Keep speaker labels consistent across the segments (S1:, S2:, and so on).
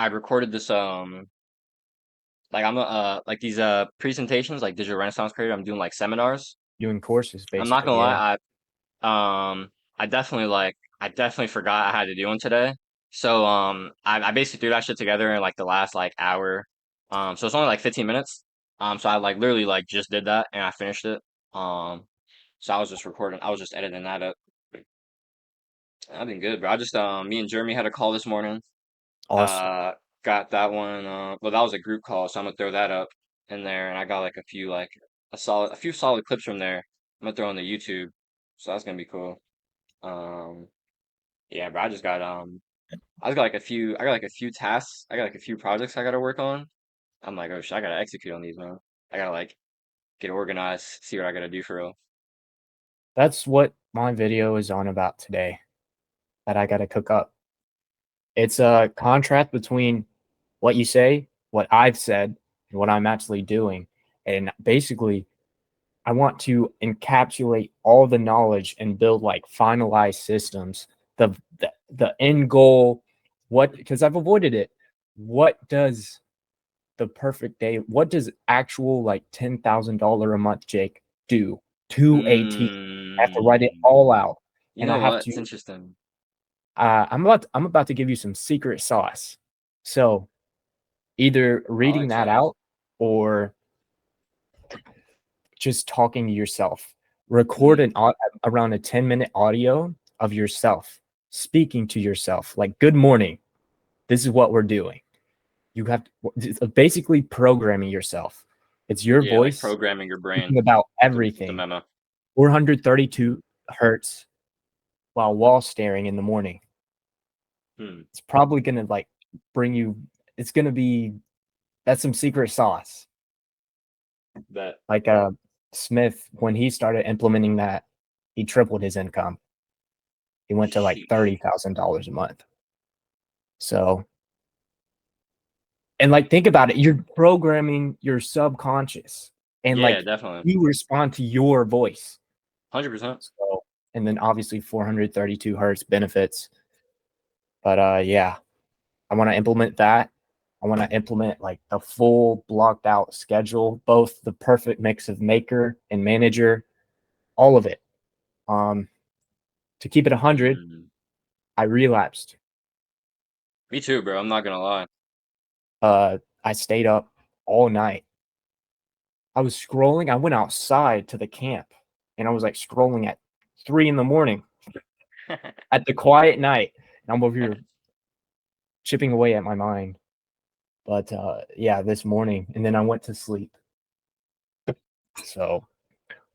S1: I recorded this like I'm like these presentations like digital renaissance creator. I'm doing like seminars.
S2: Doing courses,
S1: I'm not
S2: basically.
S1: gonna
S2: Yeah.
S1: lie, I definitely forgot I had to do one today. So I basically threw that shit together in like the last like hour. So it's only like 15 minutes. So I like literally like just did that and I finished it. Um so I was just editing that up. I've been good, bro. I just me and Jeremy had a call this morning.
S2: Awesome.
S1: Uh got that one well, that was a group call, so I'm gonna throw that up in there, and I got like a few solid clips from there. I'm gonna throw on the YouTube. So that's gonna be cool. Um yeah, but I just got like I got like a few tasks. I got like a few projects I gotta work on. I'm like, oh shit, I gotta execute on these, man. I gotta like get organized, see what I gotta do for real.
S2: That's what my video is on about today that I got to cook up. It's a contrast between what you say, what I've said, and what I'm actually doing. And basically, I want to encapsulate all the knowledge and build like finalized systems. The end goal, what, because I've avoided it. What does the perfect day, what does actual like $10,000 a month Jake do to a team? I have to write it
S1: Mm,
S2: all out.
S1: you
S2: And I
S1: know
S2: have
S1: what? It's
S2: to
S1: interesting.
S2: I'm about to give you some secret sauce. So either
S1: I
S2: reading
S1: like
S2: that
S1: sauce.
S2: out or just talking to yourself. Record
S1: Mm,
S2: around a 10-minute audio of yourself speaking to yourself like, good morning. This is what we're doing. You have to, it's basically programming yourself. It's your
S1: yeah, like
S2: voice
S1: programming your brain
S2: thinking about
S1: with the
S2: everything.
S1: memo.
S2: 432 hertz while wall staring in the morning.
S1: Hmm.
S2: It's probably going to like bring you, it's going to be, that's some secret sauce.
S1: That
S2: Like Smith, when he started implementing that, he tripled his income. He went to like
S1: sheesh.
S2: $30,000 a month. So, and like, think about it, you're programming your subconscious and
S1: Yeah,
S2: like
S1: definitely.
S2: you respond to your voice.
S1: 100%.
S2: So, and then obviously 432 hertz benefits. But yeah, I want to implement that. I want to implement like the full blocked out schedule, both the perfect mix of maker and manager, all of it. Um, to keep it 100,
S1: Mm.
S2: I relapsed.
S1: Me too, bro. I'm not gonna lie.
S2: I stayed up all night. I was scrolling. I went outside to the camp and I was like scrolling at 3 in the morning at the quiet night. And I'm over here chipping away at my mind. But yeah, this morning, and then I went to sleep. So,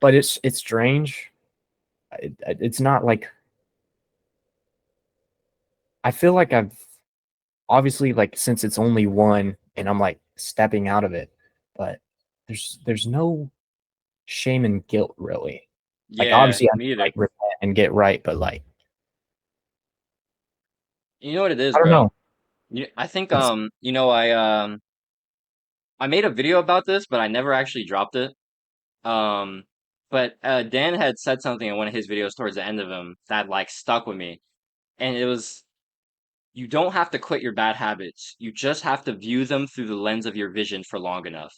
S2: but it's strange. It's not like I feel like I've obviously like since it's only one, and I'm like stepping out of it, but there's no shame and guilt really. Like
S1: Yeah,
S2: obviously I
S1: me either.
S2: like repent and get right, but like
S1: You know what it is,
S2: I don't
S1: bro?
S2: know.
S1: I think
S2: It's
S1: I made a video about this, but I never actually dropped it. Um, but Dan had said something in one of his videos towards the end of him that like stuck with me, and it was you don't have to quit your bad habits. You just have to view them through the lens of your vision for long enough.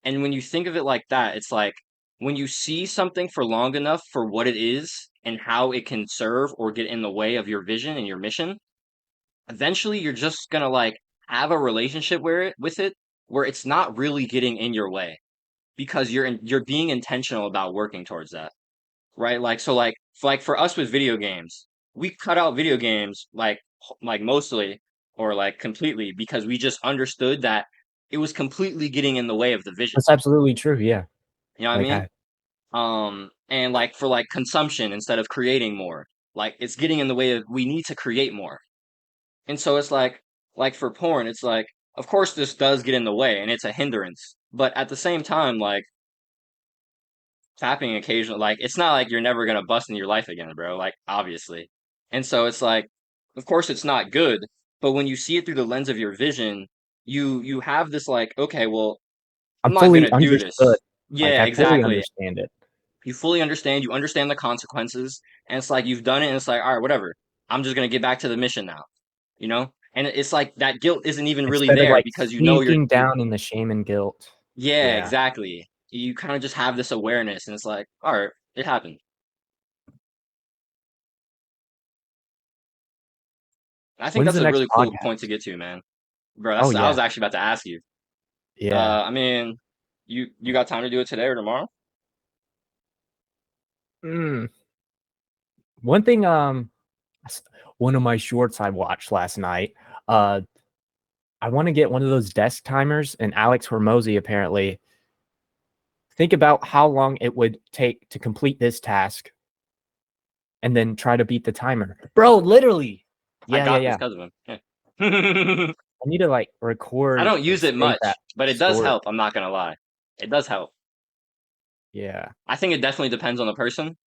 S1: And when you think of it like that, it's like when you see something for long enough for what it is and how it can serve or get in the way of your vision and your mission, eventually you're just gonna like have a relationship with it where it's not really getting in your way because you're being intentional about working towards that, right? Like so like for us with video games, we cut out video games like mostly or like completely because we just understood that it was completely getting in the way of the vision.
S2: that's absolutely true. Yeah.
S1: You know what I
S2: Like
S1: mean?
S2: I
S1: And like for like consumption instead of creating more, like it's getting in the way of we need to create more. And so it's like for porn, it's like of course this does get in the way and it's a hindrance, but at the same time, like tapping occasionally, like it's not like you're never gonna bust in your life again, bro. Like obviously. And so it's like, of course it's not good, but when you see it through the lens of your vision, you have this like, okay, well, I'm
S2: I'm
S1: not
S2: fully
S1: gonna do
S2: understood.
S1: this.
S2: Like
S1: Yeah,
S2: I fully
S1: exactly.
S2: understand it.
S1: You fully understand, you understand the consequences, and it's like you've done it, and it's like, all right, whatever. I'm just gonna get back to the mission now, you know? And it's like that guilt isn't even really
S2: Instead of,
S1: there
S2: like,
S1: because you know
S2: sinking
S1: you're
S2: down in the shame and guilt.
S1: yeah,
S2: Yeah.
S1: exactly. You kind of just have this awareness, and it's like, all right, it happened. I think
S2: When's
S1: that's
S2: the
S1: a
S2: next
S1: really cool point to
S2: podcast?
S1: get to, man. Bro,
S2: Oh,
S1: I
S2: yeah.
S1: was actually about to ask you.
S2: Yeah.
S1: I mean, you got time to do it today or tomorrow?
S2: Mm. One thing, s one of my shorts I watched last night, uh, I wanna get one of those desk timers, and Alex Hormozy apparently think about how long it would take to complete this task and then try to beat the timer. Bro, literally!
S1: I
S2: Yeah, yeah,
S1: got this
S2: yeah.
S1: because of him. Yeah.
S2: I need to, like,
S1: I
S2: record
S1: don't
S2: and
S1: use it
S2: save that
S1: much, but it does
S2: story.
S1: help. I'm not gonna lie. It does help.
S2: Yeah,
S1: I think it definitely depends on the person.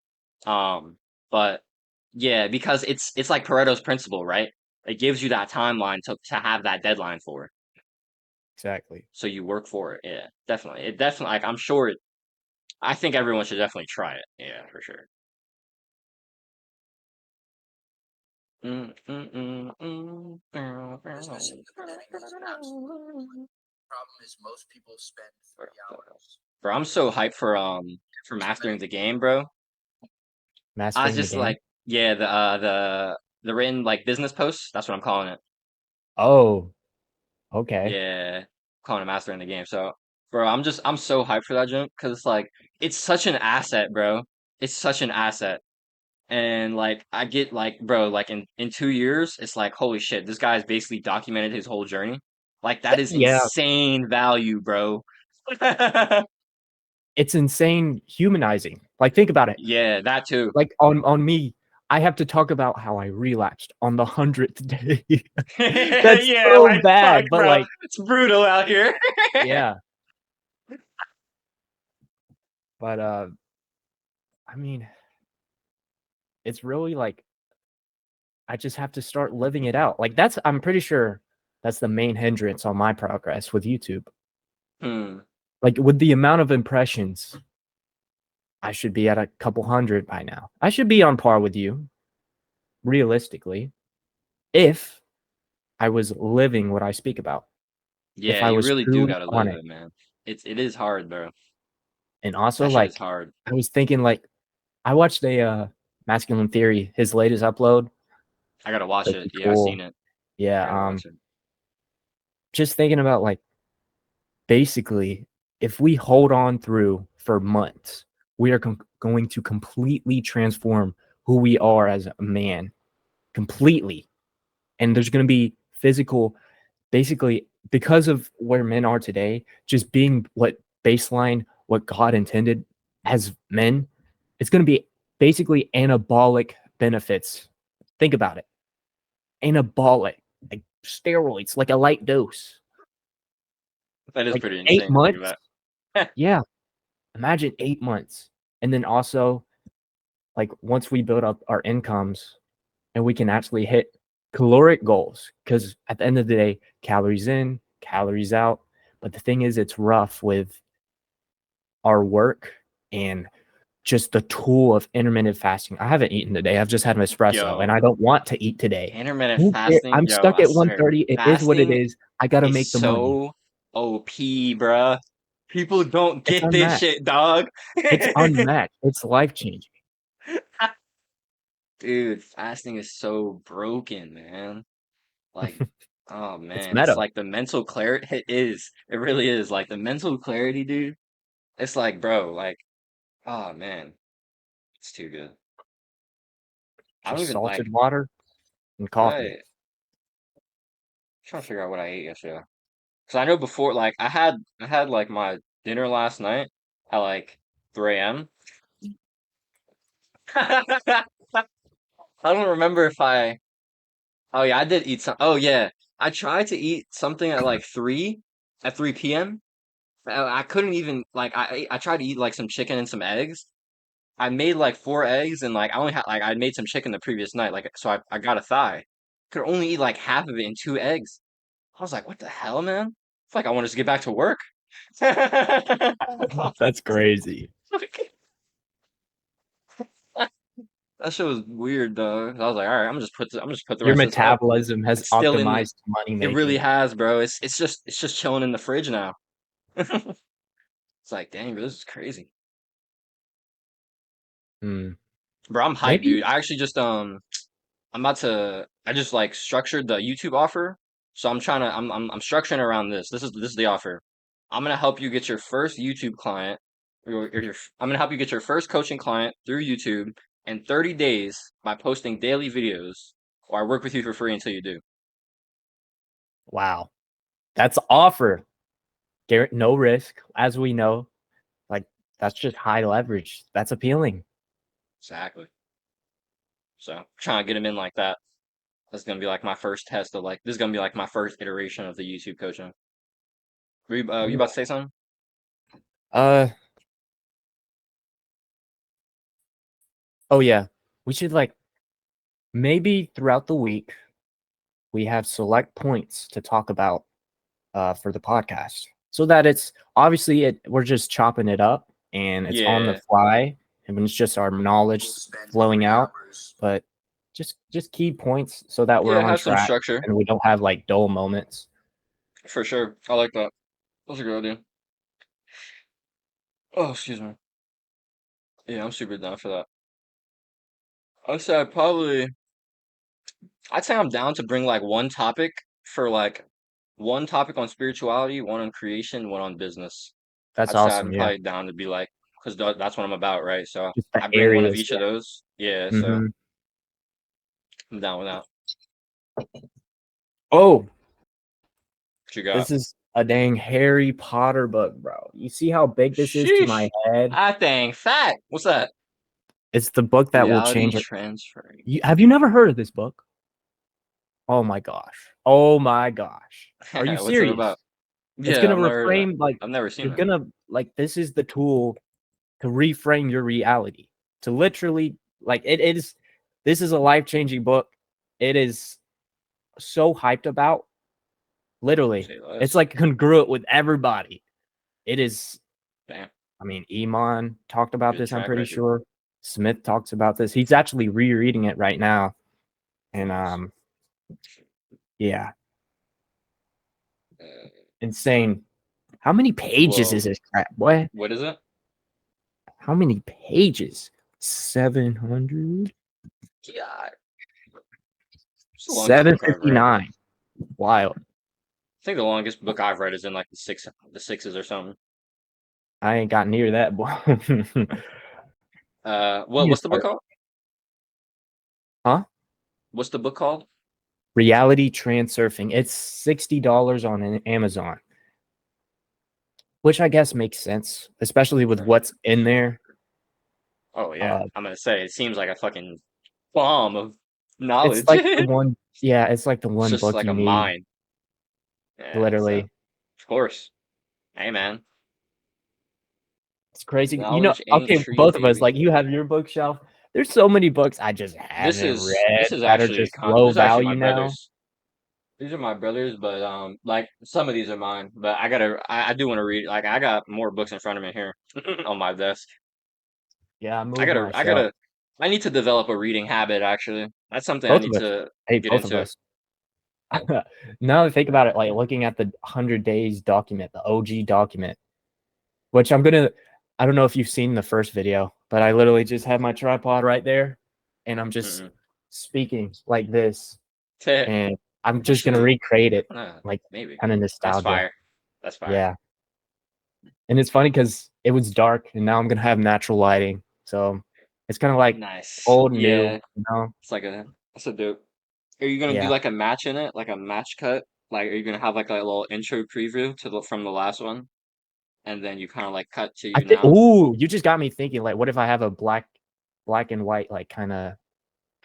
S1: But yeah, because it's like Pareto's principle, right? It gives you that timeline to have that deadline for.
S2: exactly.
S1: So you work for it. Yeah, definitely. It definitely like I'm sure I think everyone should definitely try it. Yeah, for sure. Mm, mm, mm, mm. Bro, I'm so hyped for mastering the game, bro. I was
S2: Mastering the
S1: just
S2: game?
S1: like, yeah, the written like business posts. That's what I'm calling it.
S2: Oh, okay.
S1: Yeah, calling it mastering the game. So, bro, I'm so hyped for that jump because it's like it's such an asset, bro. It's such an asset. And like I get like, bro, like in 2 years, it's like, holy shit, this guy's basically documented his whole journey. Like that is
S2: Yeah,
S1: insane value, bro.
S2: it's insane humanizing. Like, think about it.
S1: Yeah, that too.
S2: Like, on me, I have to talk about how I relapsed on the 100th day. That's
S1: Yeah,
S2: so
S1: like fuck,
S2: bad, but,
S1: bro.
S2: like,
S1: It's brutal out here.
S2: yeah. But, I mean, it's really, like, I just have to start living it out. Like, I'm pretty sure that's the main hindrance on my progress with YouTube.
S1: Hmm.
S2: Like, with the amount of impressions, I should be at a couple hundred by now. I should be on par with you, realistically, if I was living what I speak about, if
S1: Yeah,
S2: I
S1: you
S2: was
S1: really do
S2: truly
S1: gotta
S2: on
S1: live
S2: it.
S1: it, man. It is hard, bro.
S2: And also,
S1: That shit is
S2: like,
S1: hard.
S2: I was thinking, like, I watched a Masculine Theory, his latest upload.
S1: I gotta watch it.
S2: Pretty
S1: Yeah, I seen
S2: cool.
S1: it.
S2: Yeah,
S1: I gotta watch it.
S2: just thinking about, like, basically, if we hold on through for months, we are going to completely transform who we are as a man, completely. And there's going to be physical, basically, because of where men are today, just being what baseline, what God intended as men, it's going to be basically anabolic benefits. Think about it. Anabolic, like steroids, like a light dose.
S1: That is
S2: Like
S1: pretty
S2: 8
S1: insane to think
S2: months?
S1: about.
S2: Yeah, imagine 8 months. And then also, like, once we build up our incomes and we can actually hit caloric goals, because at the end of the day, calories in, calories out. But the thing is, it's rough with our work and just the tool of intermittent fasting. I haven't eaten today. I've just had an espresso and
S1: Yo,
S2: I don't want to eat today.
S1: intermittent
S2: Who cares?
S1: fasting,
S2: I'm
S1: yo,
S2: stuck
S1: I
S2: at
S1: swear,
S2: 130. It is what it
S1: fasting
S2: is. I got to
S1: is
S2: make the money.
S1: so OP, bruh. People don't
S2: It's
S1: get this
S2: unmatched.
S1: shit, dog.
S2: It's unmatched. It's life changing.
S1: Dude, fasting is so broken, man. Like, oh
S2: It's
S1: man, it's
S2: meta.
S1: like the mental clarity. It is. It really is. Like the mental clarity, dude. It's like, bro, like, oh man, it's too good. I don't
S2: Just
S1: even like.
S2: salted water and coffee.
S1: I trying to figure out what I ate yesterday. Cause I know before, like, I had like my dinner last night at like 3 a.m. I don't remember if I. Oh yeah, I did eat some. Oh yeah, I tried to eat something at like at 3 p.m. I couldn't even like I tried to eat like some chicken and some eggs. I made like 4 eggs and like I only had like I made some chicken the previous night like so I got a thigh. Could only eat like half of it in 2 eggs. I was like, what the hell, man? It's like I want to just get back to work.
S2: That's crazy.
S1: That shit was weird though. I was like, all right, I'm just put the
S2: Your
S1: rest of this up.
S2: metabolism has
S1: It's still in the.
S2: optimized to money
S1: It really
S2: making.
S1: has, bro. It's just chilling in the fridge now. It's like, dang, bro, this is crazy,
S2: Hmm.
S1: bro. I'm hyped,
S2: Maybe
S1: dude. I actually just I'm about to. I just like structured the YouTube offer, so I'm trying to. I'm structuring around this. This is the offer. I'm gonna help you get your first YouTube client. I'm gonna help you get your first coaching client through YouTube in 30 days by posting daily videos, or I work with you for free until you do.
S2: wow. That's offer. No risk, as we know. Like that's just high leverage. That's appealing.
S1: Exactly. So trying to get him in like that. That's gonna be like my first test of like this is gonna be like my first iteration of the YouTube coaching. You about to say something?
S2: Uh oh yeah. We should like maybe throughout the week we have select points to talk about for the podcast. So that it's obviously we're just chopping it up and it's on the
S1: Yeah,
S2: fly and when it's just our knowledge flowing out. But just key points so that we're
S1: yeah.
S2: on
S1: Have some
S2: track
S1: structure
S2: and we don't have like dull moments.
S1: for sure. I like that. That's a good idea. Oh, excuse me. Yeah, I'm super down for that. I'd say I'd say I'm down to bring like one topic for like one topic on spirituality, one on creation, one on business.
S2: That's
S1: I'd say
S2: awesome.
S1: I'm
S2: Yeah.
S1: probably down to be like, because that's what I'm about, right? So
S2: Just the
S1: I bring one of
S2: areas.
S1: each of
S2: Yeah.
S1: those. Yeah, so
S2: Hmm.
S1: I'm down with that.
S2: Oh,
S1: What you got?
S2: this is a dang Harry Potter book, bro. You see how big this is to
S1: Sheesh.
S2: my head?
S1: I think fat. What's that?
S2: It's the book that will
S1: Reality
S2: change it.
S1: transferring.
S2: Have you never heard of this book? Oh my gosh. Oh my gosh. Are you
S1: What's it
S2: serious?
S1: about?
S2: It's
S1: Yeah,
S2: gonna
S1: I've never heard of that.
S2: reframe like
S1: I've never seen
S2: you're
S1: it.
S2: gonna like this is the tool to reframe your reality. To literally like it is this is a life-changing book. It is so hyped about. Literally.
S1: Say
S2: It's
S1: less.
S2: like congruent with everybody. It is
S1: Damn,
S2: I mean, Iman talked about
S1: good
S2: this, I'm
S1: track
S2: pretty
S1: record.
S2: sure. Smith talks about this. He's actually rereading it right now. And
S1: Nice.
S2: yeah,
S1: Uh,
S2: insane. How many pages is
S1: well,
S2: this crap, boy?
S1: what is it?
S2: How many pages? 700?
S1: Yeah, it's the longest book I've read.
S2: 759. Wild.
S1: I think the longest book I've read is in like the sixes or something.
S2: I ain't got near that, boy.
S1: What's the book called?
S2: Huh?
S1: What's the book called?
S2: Reality Transurfing. It's $60 on Amazon, which I guess makes sense, especially with
S1: Right.
S2: what's in there.
S1: Oh yeah,
S2: Uh,
S1: I'm gonna say it seems like a fucking bomb of
S2: it's
S1: knowledge.
S2: like the
S1: It's
S2: one, yeah, it's like the one
S1: just
S2: book
S1: like
S2: you
S1: a
S2: need,
S1: mine. Yeah, so
S2: literally.
S1: of course. Hey man,
S2: It's crazy. You know,
S1: knowledge ain't
S2: okay,
S1: tree,
S2: both of us,
S1: baby.
S2: like you have your bookshelf. There's so many books I just haven't
S1: This
S2: read
S1: is
S2: that are
S1: actually
S2: just low
S1: this is actually my
S2: value now.
S1: brother's. These are my brothers, but like some of these are mine. But I do want to read. Like I got more books in front of me here on my desk.
S2: Yeah, I moved my
S1: I
S2: shelf.
S1: gotta, I need to develop a reading habit, actually. That's something I
S2: Both
S1: need
S2: of us.
S1: to
S2: Hey,
S1: get
S2: both of
S1: into.
S2: us. Now that I think about it, like looking at the 100 days document, the OG document, which I don't know if you've seen the first video, but I literally just have my tripod right there and I'm just
S1: Mm-mm.
S2: speaking like this.
S1: Teh,
S2: And I'm
S1: I
S2: just going to
S1: should,
S2: recreate it, like
S1: maybe.
S2: kind of
S1: That's
S2: nostalgia.
S1: fire. That's fire.
S2: Yeah. And it's funny because it was dark and now I'm going to have natural lighting. So it's kind of like
S1: Nice.
S2: old and
S1: Yeah,
S2: new, you know?
S1: it's like that's a dope. Are you gonna do
S2: Yeah.
S1: like a match in it, like a match cut? Like, are you gonna have like a little intro preview to the from the last one, and then you kind of like cut to
S2: I
S1: you
S2: think,
S1: now?
S2: ooh, you just got me thinking, like, what if I have a black and white, like, kind of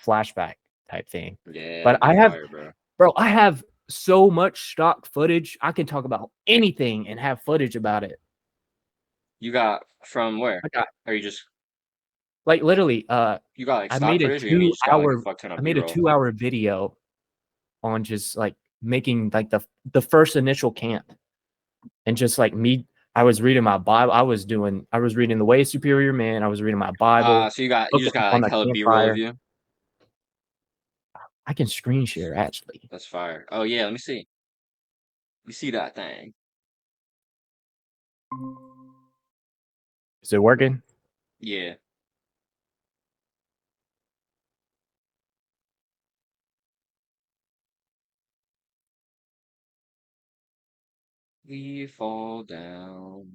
S2: flashback type thing?
S1: Yeah,
S2: But
S1: that'd be fire, bro.
S2: bro, I have so much stock footage. I can talk about anything and have footage about it.
S1: You got from where?
S2: I got,
S1: Are you just
S2: like, literally,
S1: you got like
S2: I
S1: stock
S2: made a
S1: footage, or you
S2: two
S1: just got like a
S2: hour,
S1: fuck ton
S2: I
S1: of
S2: made a
S1: B-roll?
S2: 2 hour video on just like making like the first initial camp and just like me. I was reading my Bible. I was reading The Way of Superior Man. I was reading my Bible,
S1: So you
S2: cooking
S1: just got
S2: on
S1: like
S2: the
S1: hella B-roll of
S2: campfire.
S1: you.
S2: I can screen share actually.
S1: That's fire. Oh yeah, let me see. You see that thing?
S2: Is it working?
S1: Yeah. We fall down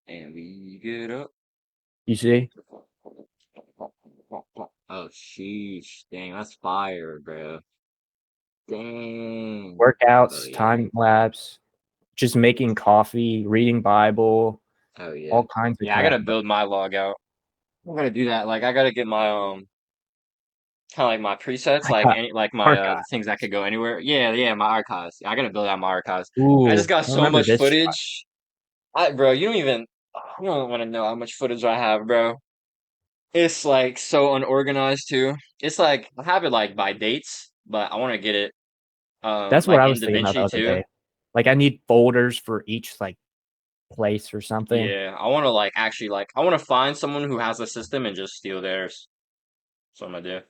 S1: and we get up.
S2: You see?
S1: Oh sheesh, dang, that's fire, bro. Dang. Oh
S2: Workouts,
S1: yeah.
S2: time lapse, just making coffee, reading Bible,
S1: Oh yeah.
S2: all kinds of
S1: Yeah, I
S2: crap.
S1: gotta build my log out. I gotta do that. Like I gotta get my kind of like my presets,
S2: I
S1: like
S2: got
S1: any like my
S2: archive.
S1: the things that could go anywhere. Yeah, yeah, my archives. I gotta build out my archives. I just
S2: Ooh,
S1: got
S2: I
S1: so
S2: remember
S1: much
S2: this shot.
S1: footage. Bro, you don't want to know how much footage I have, bro. It's like so unorganized too. It's like I have it like by dates, but I want to get it
S2: That's what
S1: like
S2: I
S1: in
S2: was thinking about the
S1: DaVinci
S2: other
S1: too.
S2: day. Like I need folders for each like place or something.
S1: Yeah, I want to like actually like I want to find someone who has a system and just steal theirs. That's what I'm gonna do.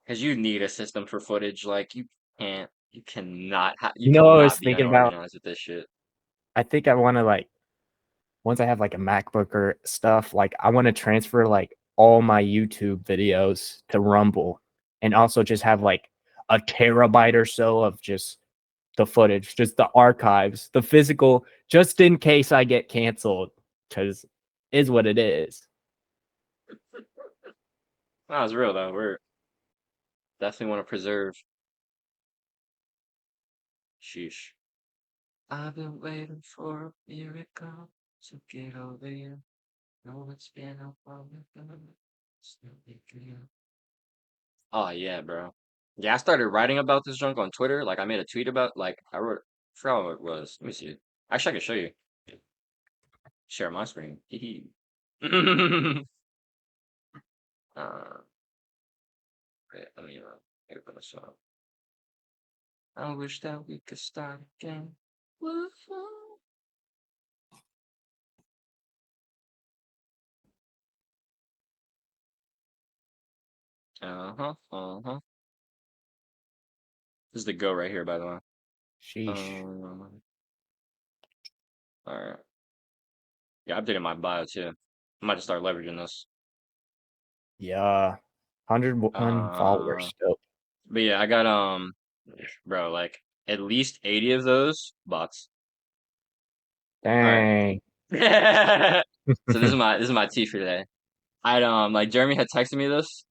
S1: Because you need a system for footage. Like you
S2: You know what I
S1: cannot
S2: was
S1: be
S2: thinking about?
S1: unorganized with this shit.
S2: I think I want to like once I have like a MacBook or stuff, like I want to transfer like all my YouTube videos to Rumble and also just have like a terabyte or so of just the footage, just the archives, the physical, just in case I get canceled, because is what it is.
S1: No, it's real though. We're definitely want to preserve. Sheesh. I've been waiting for a miracle to get over you. No, it's been a while. Still thinking you. Oh yeah, bro. Yeah, I started writing about this junk on Twitter. Like I made a tweet about like I wrote I forgot what it was. Let me see. Actually I can show you. Share my screen. Hee uh wait, let me open this up. I wish that we could start again. Woo-hoo. Uh-huh. Uh-huh. This is the go right here, by the way.
S2: Sheesh.
S1: All right. Yeah, I updated my bio too. I might just start leveraging this.
S2: Yeah. 101
S1: Uh,
S2: followers still.
S1: but yeah, I got bro, like at least 80 of those bots. All right.
S2: Dang.
S1: So this is my tea for today. I like Jeremy had texted me this.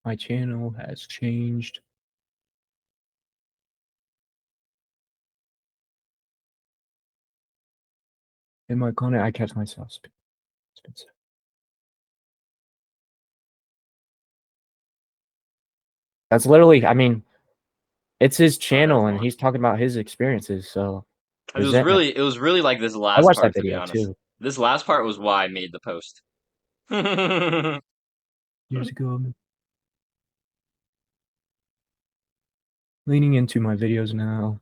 S2: My channel has changed. In my content, I catch myself. That's literally, I mean, it's his
S1: Oh, there's
S2: channel and
S1: one.
S2: he's talking about his experiences. So resentment.
S1: It was really like this
S2: I
S1: last
S2: watched that
S1: part, to be
S2: video
S1: honest.
S2: too.
S1: This last part was why I made the post.
S2: Years ago, I'm leaning into my videos now.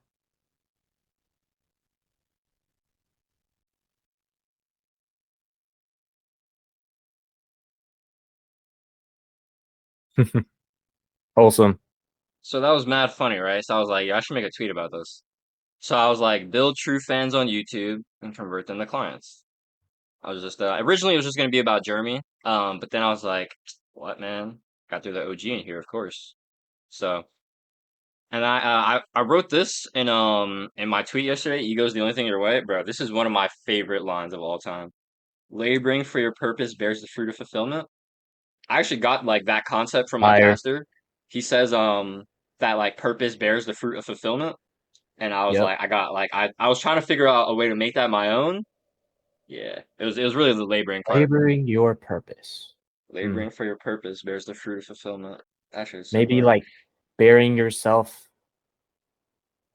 S2: Wholesome.
S1: So that was mad funny, right? So I was like, yeah, I should make a tweet about this. So I was like, build true fans on YouTube and convert them to clients. I was just originally it was just gonna be about Jeremy. But then I was like, what man? Got through the OG in here, of course. So and I wrote this in my tweet yesterday. Ego's the only thing your way, bro. This is one of my favorite lines of all time. Laboring for your purpose bears the fruit of fulfillment. I actually got like that concept from my
S2: Fire.
S1: caster. He says that like purpose bears the fruit of fulfillment. And I was
S2: Yep.
S1: like, I was trying to figure out a way to make that my own. Yeah, it was really the laboring part.
S2: Laboring your purpose. Hmm.
S1: Laboring for your purpose bears the fruit of fulfillment. Actually, it's so
S2: Maybe
S1: hard.
S2: like burying yourself.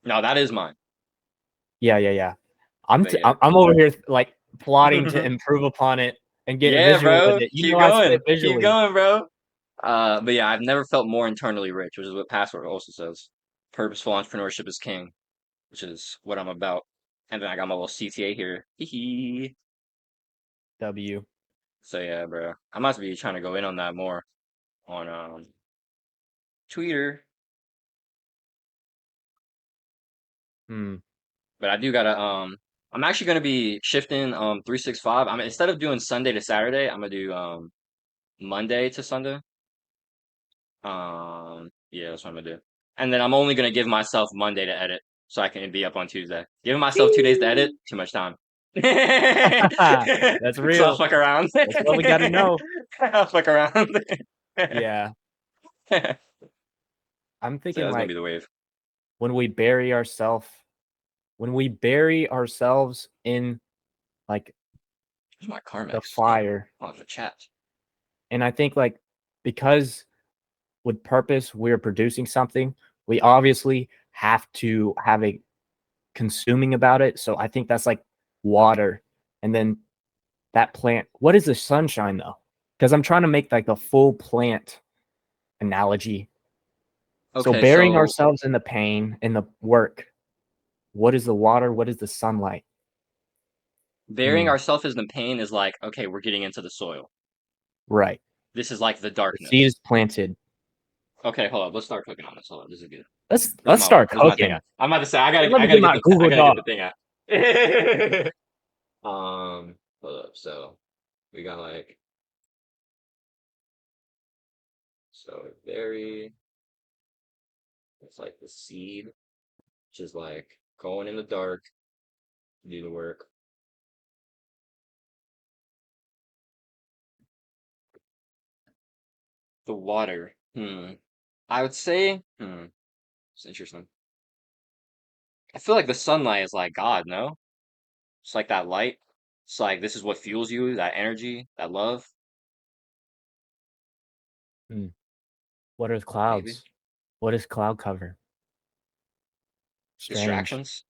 S1: No, that is mine.
S2: Yeah, yeah, yeah.
S1: But yeah.
S2: I'm over here like plotting to improve upon it and get
S1: Yeah,
S2: visual with
S1: bro.
S2: it. You
S1: Keep
S2: know I spit
S1: going. Keep
S2: visually.
S1: going, bro. But yeah, I've never felt more internally rich, which is what Password also says. Purposeful entrepreneurship is king, which is what I'm about. And then I got my little CTA here. Hee hee.
S2: W.
S1: So yeah, bro. I must be trying to go in on that more on Twitter.
S2: Hmm.
S1: But I do gotta I'm actually gonna be shifting 365. I'm instead of doing Sunday to Saturday, I'm gonna do Monday to Sunday. Yeah, that's what I'm gonna do. And then I'm only gonna give myself Monday to edit so I can be up on Tuesday. Giving myself 2 days to edit, too much time.
S2: That's
S1: So I'll
S2: real.
S1: fuck around.
S2: That's what we got to know.
S1: I'll fuck around.
S2: Yeah. I'm
S1: So
S2: thinking
S1: that's gonna be
S2: like
S1: the wave.
S2: when we bury ourselves, when we bury ourselves in like
S1: Where's my
S2: the
S1: Carmex? Damn.
S2: fire.
S1: Oh, the chat.
S2: And I think like because with purpose we're producing something, we obviously have to have a consuming about it. So I think that's like water. And then that plant, what is the sunshine though? Because I'm trying to make like the full plant analogy. So
S1: Okay,
S2: burying
S1: so
S2: ourselves in the pain, in the work, what is the water? What is the sunlight?
S1: burying
S2: Hmm.
S1: ourselves in the pain is like, okay, we're getting into the soil.
S2: Right.
S1: This is like the
S2: The seed is
S1: darkness.
S2: planted.
S1: Okay, hold on. Let's start cooking on this. Hold on. This is good.
S2: Let's start
S1: Where's my thing
S2: cooking.
S1: at? I'm about to say
S2: Let
S1: I
S2: me get
S1: gotta get
S2: my
S1: I
S2: Google
S1: gotta get
S2: Doc.
S1: the thing at. Hold up. So we got like so berry. It's like the seed, which is like going in the dark to do the work. The water. I would say. It's interesting. I feel like the sunlight is like God. No, it's like that light. It's like this is what fuels you. That energy. That love.
S2: Hmm. What are
S1: Maybe
S2: clouds? What is cloud cover? Strange.
S1: distractions.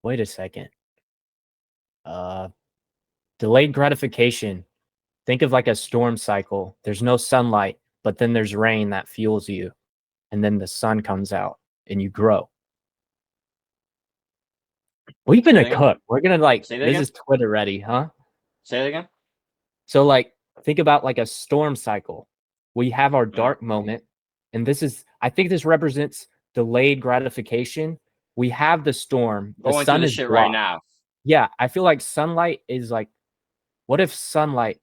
S2: Wait a second. Uh, delayed gratification. Think of like a storm cycle. There's no sunlight, but then there's rain that fuels you, and then the sun comes out and you grow. We've
S1: Say
S2: been
S1: that
S2: a
S1: again.
S2: cook. We're gonna like
S1: Say that
S2: this
S1: again.
S2: is Twitter ready, huh?
S1: Say that again.
S2: So like think about like a storm cycle. We have our
S1: Mm.
S2: dark moment, and this is I think this represents delayed gratification. We have the storm. The
S1: Going through
S2: sun
S1: the
S2: is
S1: shit right
S2: blocked.
S1: now.
S2: Yeah, I feel like sunlight is like what if sunlight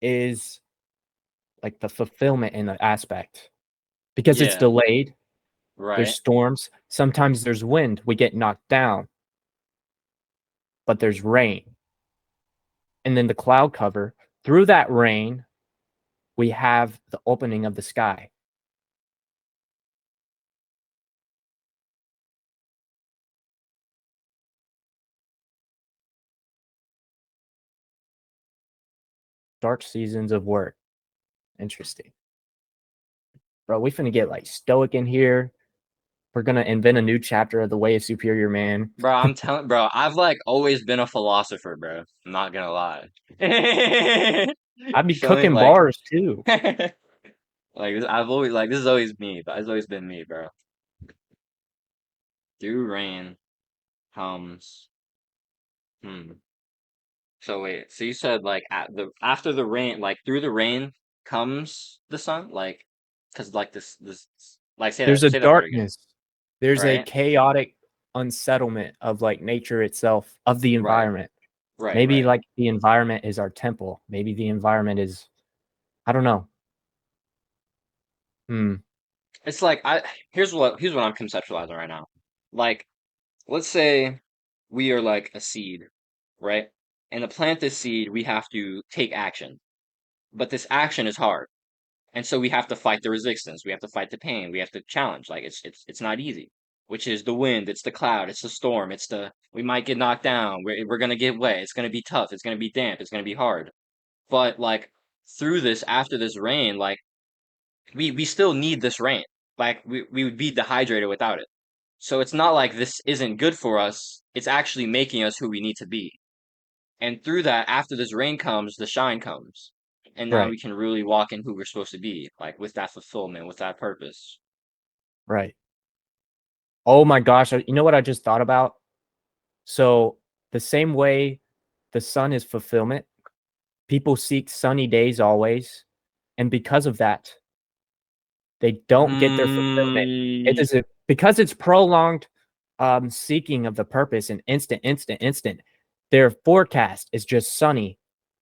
S2: is like the fulfillment in the aspect because it's
S1: Yeah.
S2: delayed. There's
S1: Right.
S2: storms. Sometimes there's wind. We get knocked down, but there's rain. And then the cloud cover. Through that rain, we have the opening of the sky. Dark seasons of work. Interesting. Bro, we finna get like stoic in here. We're gonna invent a new chapter of the way of superior man.
S1: Bro, I'm telling, bro, I've like always been a philosopher, bro. I'm not gonna lie.
S2: I'd be
S1: Feeling
S2: cooking
S1: like,
S2: bars too.
S1: like I've always like this is always me, but it's always been me, bro. Through rain comes. Hmm. So wait, so you said like at the after the rain, like through the rain comes the sun, like, cause like this like
S2: There's a
S1: say that part again,
S2: darkness. There's a
S1: right?
S2: chaotic unsettlement of like nature itself, of the
S1: Right,
S2: environment.
S1: right,
S2: Maybe
S1: right.
S2: like the environment is our temple. Maybe the environment is, I don't know. Hmm.
S1: It's like I here's what I'm conceptualizing right now. Like, let's say we are like a seed, right? And to plant this seed, we have to take action. But this action is hard. And so we have to fight the resistance. We have to fight the pain. We have to challenge. Like it's not easy. Which is the wind, it's the cloud, it's the storm, it's the we might get knocked down. We're gonna get wet. It's gonna be tough. It's gonna be damp. It's gonna be hard. But like through this, after this rain, like we still need this rain. Like we would be dehydrated without it. So it's not like this isn't good for us. It's actually making us who we need to be. And through that, after this rain comes, the shine comes. And now
S2: Right.
S1: we can really walk in who we're supposed to be, like with that fulfillment, with that purpose.
S2: Right. Oh my gosh, you know what I just thought about? So the same way the sun is fulfillment, people seek sunny days always, and because of that, they don't get their fulfillment. It
S1: Hmm.
S2: is because it's prolonged seeking of the purpose and instant. Their forecast is just sunny.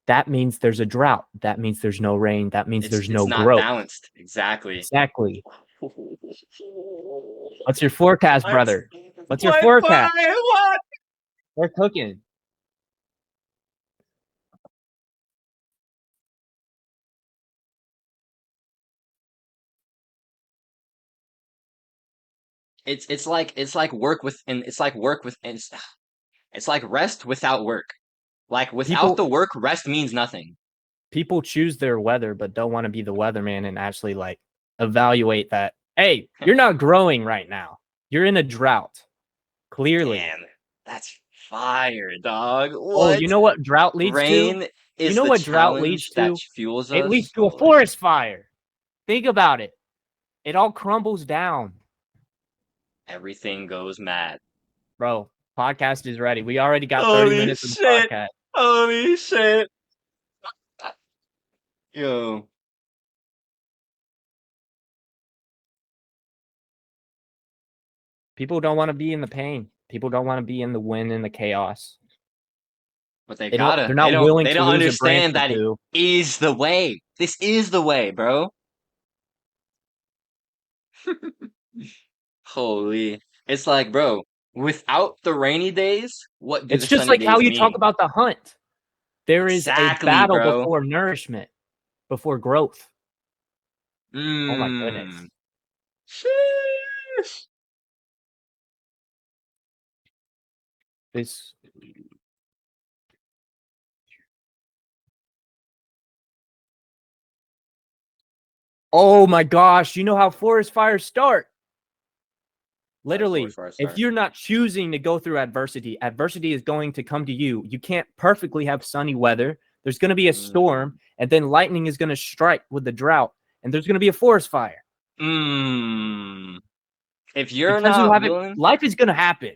S2: That means there's a drought. That means there's no rain. That means there's
S1: It's
S2: no
S1: not
S2: growth.
S1: balanced. Exactly.
S2: Exactly. What's your forecast,
S1: What?
S2: brother? What's your
S1: What?
S2: forecast?
S1: What?
S2: We're cooking.
S1: It's like work with and it's like work with and it's like rest without work. Like without
S2: People
S1: the work, rest means nothing.
S2: people choose their weather, but don't want to be the weatherman and actually like evaluate that. Hey, you're not growing right now. You're in a drought. Clearly.
S1: Damn, that's fire, dog.
S2: Oh,
S1: What?
S2: you know what drought leads to?
S1: Rain
S2: You
S1: is
S2: know
S1: the
S2: what drought leads
S1: challenge that
S2: to?
S1: fuels
S2: It leads
S1: us.
S2: to a
S1: Oh my God.
S2: forest fire. Think about it. It all crumbles down.
S1: Everything goes mad.
S2: Bro, podcast is ready. We already got 30
S1: Holy
S2: minutes of the
S1: shit.
S2: podcast.
S1: Holy shit. Yo.
S2: People don't want to be in the pain. People don't want to be in the wind and the chaos.
S1: But they
S2: They're
S1: gotta.
S2: not willing
S1: They
S2: to
S1: don't
S2: lose a branch
S1: understand
S2: or
S1: that it
S2: two.
S1: is the way. This is the way, bro. Holy. It's like, bro, without the rainy days, what do
S2: It's
S1: the
S2: just
S1: sunny
S2: like how
S1: days
S2: you talk
S1: mean?
S2: about the hunt. There is a
S1: Exactly,
S2: battle
S1: bro.
S2: before nourishment, before growth. Oh my
S1: Mmm.
S2: goodness.
S1: Sheesh.
S2: This Oh my gosh, you know how forest fires start?
S1: How does forest
S2: Literally,
S1: fire
S2: if
S1: start?
S2: you're not choosing to go through adversity, adversity is going to come to you. You can't perfectly have sunny weather. There's going to be a storm,
S1: Mm.
S2: and then lightning is going to strike with the drought, and there's going to be a forest fire
S1: Mm. If you're
S2: because you
S1: not
S2: haven't.
S1: willing,
S2: Life is going to happen.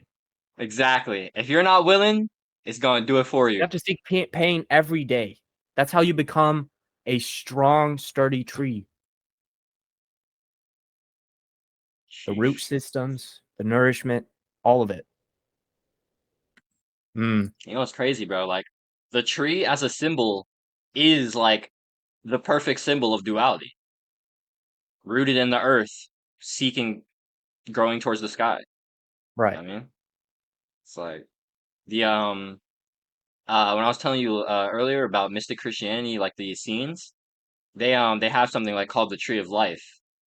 S1: exactly. If you're not willing, it's gonna do it for
S2: You
S1: you.
S2: have to seek pain every day. That's how you become a strong, sturdy tree. The root
S1: Sheesh.
S2: systems, the nourishment, all of it. Mm,
S1: You know what's crazy, bro? Like the tree as a symbol is like the perfect symbol of duality, rooted in the earth, seeking, growing towards the sky. You know
S2: right.
S1: what I mean? It's like the when I was telling you earlier about mystic Christianity, like the Essenes, they have something like called the Tree of Life,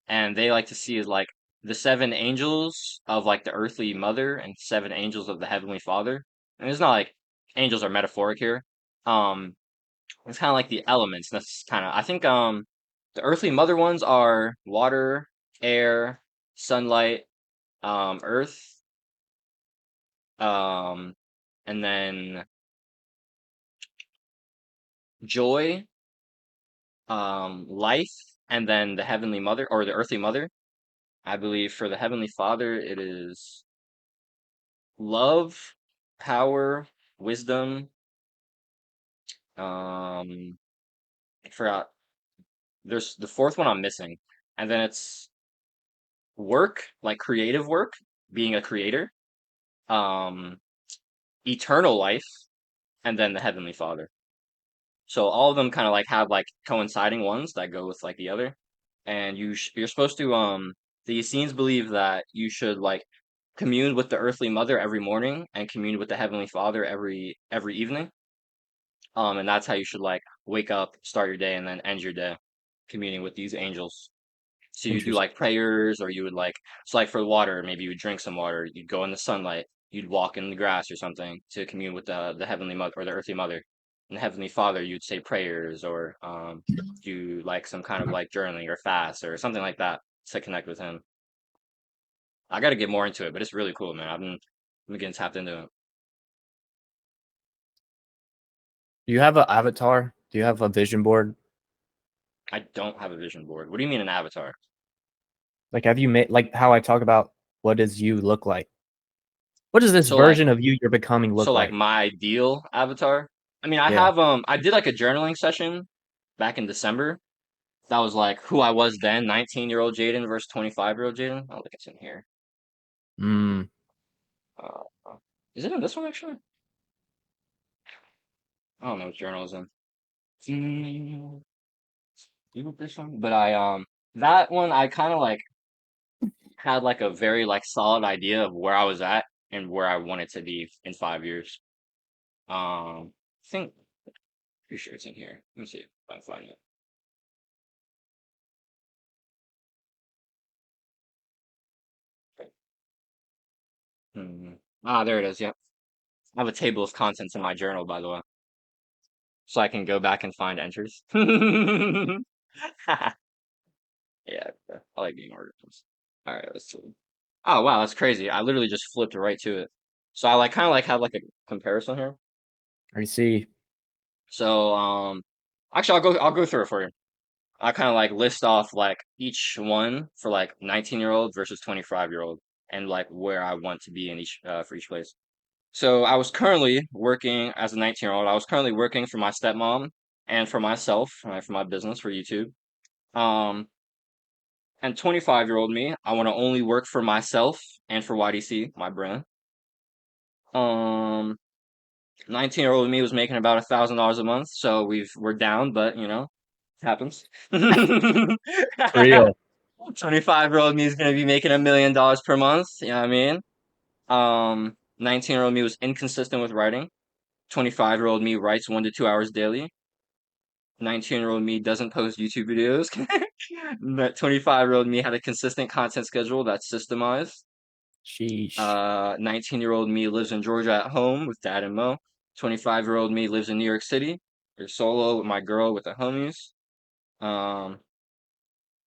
S1: and they like to see like the seven angels of like the earthly mother and seven angels of the heavenly Father. And it's not like angels are metaphoric here. Um, it's kind of like the elements. That's kind of I think the earthly mother ones are water, air, sunlight, earth, um, and then joy, life, and then the heavenly mother or the earthly mother. I believe for the heavenly father it is love, power, wisdom, I forgot. There's the fourth one I'm missing. And then it's work, like creative work, being a creator, um, eternal life, and then the heavenly father. So all of them kind of like have like coinciding ones that go with like the other. And you're supposed to the Essenes believe that you should like commune with the earthly mother every morning and commune with the heavenly father every evening. And that's how you should like wake up, start your day, and then end your day communing with these angels. So you do
S2: Interesting.
S1: like prayers, or you would like so like for water, maybe you would drink some water, you'd go in the sunlight, you'd walk in the grass or something to commune with the heavenly mother or the earthly mother. And the heavenly father, you'd say prayers or do like some kind of like journaling or fast or something like that to connect with him. I got to get more into it, but it's really cool, man. I'm getting tapped into it.
S2: Do you have an avatar? Do you have a vision board?
S1: I don't have a vision board. What do you mean an avatar?
S2: Like, have you made like how I talk about what does you look like? What does this
S1: So like,
S2: version of you you're becoming
S1: so
S2: look
S1: like
S2: like?
S1: my ideal avatar. I mean,
S2: Yeah.
S1: I did like a journaling session back in December. That was like who I was then, 19-year-old Jaden versus 25-year-old Jaden. I don't think it's in here.
S2: Mm.
S1: Uh, is it in this one actually? I don't know what journal is in. Mm, you this one? But that one I kind of like had like a very like solid idea of where I was at and where I wanted to be in 5 years. I think pretty sure it's in here. Let me see if I can find it. Hmm. Ah, there it is. Yep. I have a table of contents in my journal, by the way, so I can go back and find entries. Yeah, I like being organized. All right, let's see. Oh wow, that's crazy. I literally just flipped right to it. So I like kind of like have like a comparison here.
S2: I see.
S1: So actually I'll go through it for you. I kind of like list off like each one for like 19-year-old versus 25-year-old and like where I want to be in each for each place. So I was currently working as a 19-year-old. I was currently working for my stepmom and for myself, for my business for YouTube. Um, and 25-year-old me, I want to only work for myself and for YDC, my brand. Um, 19-year-old me was making about $1,000 a month, so we're down, but it happens.
S2: Real.
S1: 25-year-old me is gonna be making $1 million per month. You know what I mean? 19-year-old me was inconsistent with writing. 25-year-old me writes 1 to 2 hours daily. 19-year-old me doesn't post YouTube videos. That 25-year-old me had a consistent content schedule that's systemized.
S2: Sheesh.
S1: 19-year-old me lives in Georgia at home with dad and Mo. 25-year-old me lives in New York City. You're solo with my girl with the homies. Um,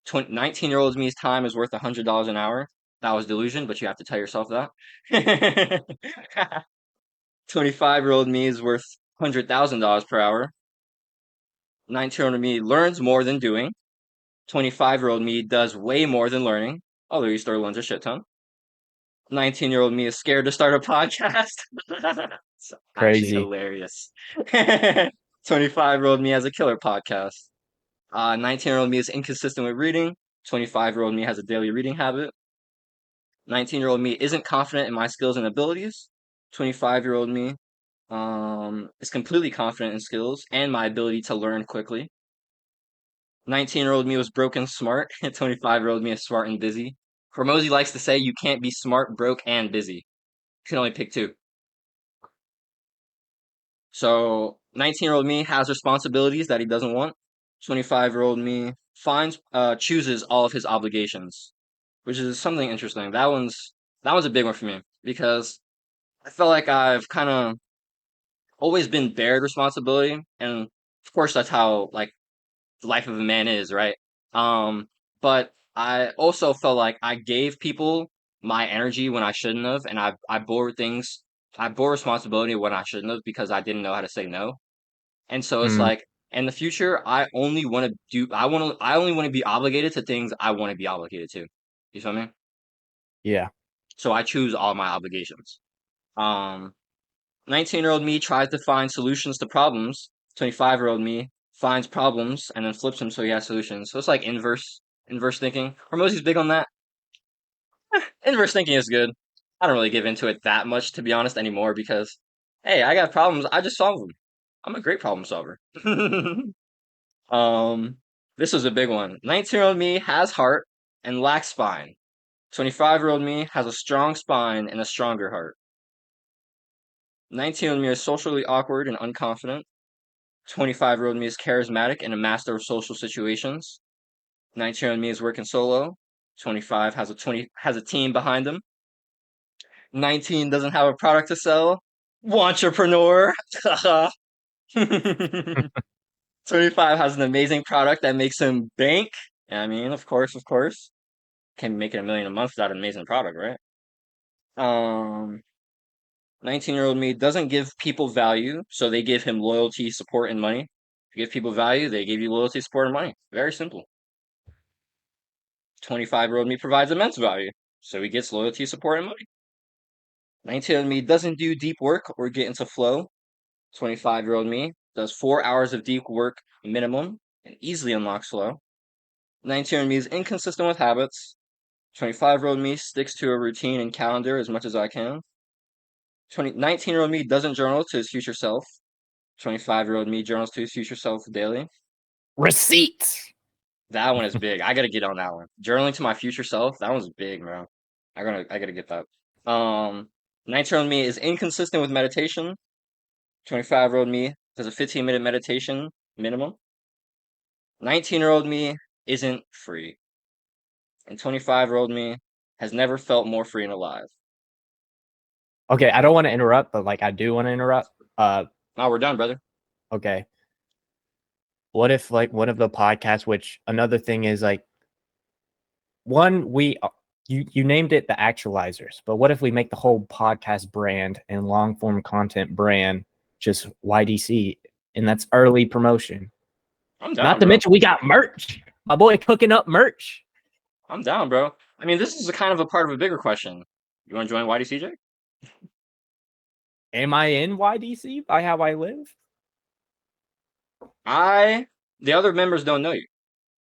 S1: 19-year-old me's time is worth $100 an hour. That was delusion, but you have to tell yourself that. 25-year-old me is worth $100,000 per hour. 19-year-old me learns more than doing. 25-year-old me does way more than learning, although he still learns a shit ton. 19-year-old me is scared to start a podcast. It's actually
S2: Crazy.
S1: hilarious. 25-year-old me has a killer podcast. 19-year-old me is inconsistent with reading. 25-year-old me has a daily reading habit. 19-year-old me isn't confident in my skills and abilities. 25-year-old me is completely confident in skills and my ability to learn quickly. 19-year-old me was broken smart. 25-year-old me is smart and busy. Hormozy likes to say you can't be smart, broke, and busy. You can only pick two. So 19-year-old me has responsibilities that he doesn't want. 25-year-old me chooses all of his obligations, which is something interesting. That was a big one for me because I felt like I've kind of always been bared responsibility, and of course that's how like the life of a man is, right? Um, but I also felt like I gave people my energy when I shouldn't have, and I bore responsibility when I shouldn't have because I didn't know how to say no. And so it's
S2: Mm.
S1: like in the future, I only want to be obligated to things I want to be obligated to. You feel me?
S2: Yeah.
S1: So I choose all my obligations. Um, 19-year-old me tries to find solutions to problems. 25-year-old me finds problems and then flips them so he has solutions. So it's like inverse thinking. Hormozy's big on that. Inverse thinking is good. I don't really give into it that much, to be honest, anymore because, hey, I got problems. I just solve them. I'm a great problem solver. um, this was a big one. 19-year-old me has heart and lacks spine. 25-year-old me has a strong spine and a stronger heart. 19-year-old me is socially awkward and unconfident. 25-year-old me is charismatic and a master of social situations. 19-year-old me is working solo. 25 has a team behind him. 19 doesn't have a product to sell. Entrepreneur. 25 has an amazing product that makes him bank. I mean, of course, of course. Can't be making a million a month without an amazing product, right? Um, 19-year-old me doesn't give people value, so they give him loyalty, support, and money. If you give people value, they give you loyalty, support, and money. Very simple. 25-year-old me provides immense value, so he gets loyalty, support, and money. 19-year-old me doesn't do deep work or get into flow. 25-year-old me does 4 hours of deep work minimum and easily unlocks flow. 19-year-old me is inconsistent with habits. 25-year-old me sticks to a routine and calendar as much as I can. 19-year-old me doesn't journal to his future self. 25-year-old me journals to his future self daily.
S2: Receipts.
S1: That one is big. I gotta get on that one. Journaling to my future self, that one's big, bro. I gotta get that. 19-year-old me is inconsistent with meditation. 25-year-old me does a 15-minute meditation minimum. 19-year-old me isn't free. And 25-year-old me has never felt more free and alive.
S2: Okay, I don't want to interrupt, but like I do want to interrupt.
S1: Now we're done, brother.
S2: Okay. What if like one of the podcasts, which another thing is like one we you named it the Actualizers, but what if we make the whole podcast brand and long form content brand just YDC, and that's early promotion.
S1: I'm
S2: Not
S1: down,
S2: to
S1: bro.
S2: mention we got merch. My boy cooking up merch.
S1: I'm down, bro. I mean, this is a kind of a part of a bigger question. You want to join YDCJ?
S2: Am I in YDC by how I live?
S1: The other members don't know you.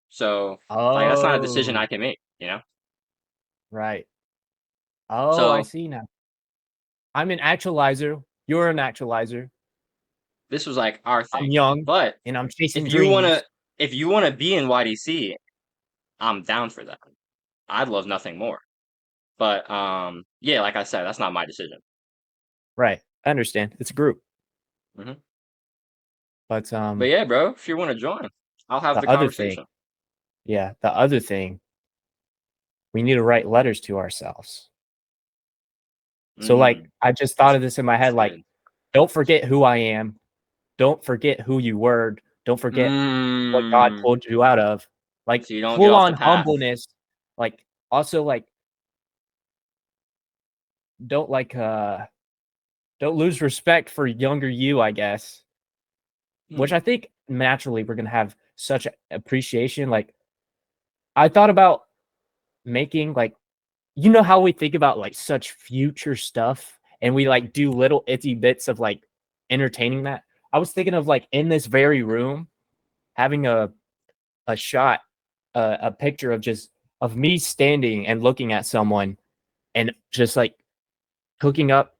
S1: So, like, that's not a decision I
S2: Oh,
S1: can make, you know?
S2: right. Oh, I
S1: So,
S2: see now. I'm an actualizer. You're an actualizer.
S1: this was like our
S2: I'm
S1: thing.
S2: young
S1: But
S2: and I'm chasing
S1: if you want to
S2: dreams.
S1: if you want to be in YDC, I'm down for that. I'd love nothing more. But yeah, like I said, that's not my decision.
S2: Right. I understand. It's a group.
S1: Hmm.
S2: But
S1: But yeah, bro, if you want to join, I'll have
S2: the
S1: the
S2: other thing,
S1: conversation.
S2: yeah, the other thing, we need to write letters to ourselves. So like
S1: Mm,
S2: I just thought
S1: that's
S2: of this in my
S1: that's
S2: head, like,
S1: good.
S2: don't forget who I am. Don't forget who you were. Don't forget what God
S1: Mm,
S2: pulled you out of. Like
S1: so you don't get
S2: full
S1: off the
S2: on
S1: path.
S2: humbleness. Like also like don't like don't lose respect for younger you, I guess. Which
S1: Hmm.
S2: I think naturally we're gonna have such appreciation. Like I thought about making like you know how we think about like such future stuff and we like do little itsy bits of like entertaining that. I was thinking of like in this very room having a shot, a picture of just of me standing and looking at someone and just like cooking up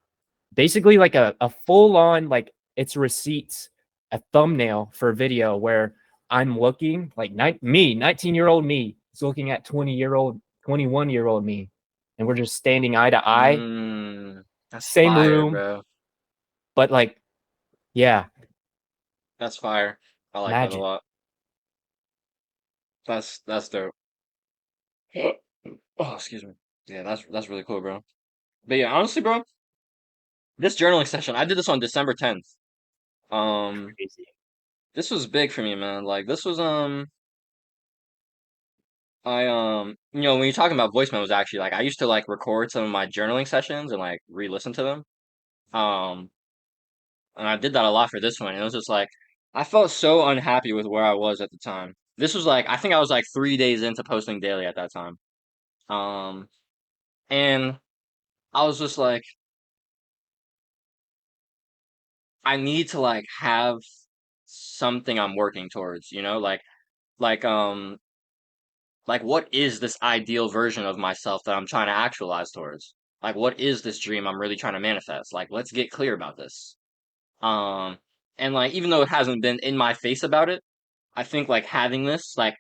S2: basically like a full on like it's receipts, a thumbnail for a video where I'm looking like 19-year-old me is looking at 20-year-old, 21-year-old me, and we're just standing eye to eye,
S1: Mm, that's
S2: same
S1: fire,
S2: room,
S1: bro.
S2: but like, yeah,
S1: That's fire. I like that a
S2: imagine.
S1: lot. That's dope. Oh, excuse me. Yeah, that's really cool, bro. But yeah, honestly, bro, this journaling session, I did this on December 10th. Um,
S2: Crazy.
S1: this was big for me, man. Like this was when you're talking about voice memos, actually, like I used to like record some of my journaling sessions and like re-listen to them. Um, and I did that a lot for this one. And it was just like I felt so unhappy with where I was at the time. This was like I think I was like 3 days into posting daily at that time. Um, and I was just like, I need to like have something I'm working towards, like like what is this ideal version of myself that I'm trying to actualize towards? Like what is this dream I'm really trying to manifest? Like let's get clear about this. Um and like even though it hasn't been in my face about it, I think like having this like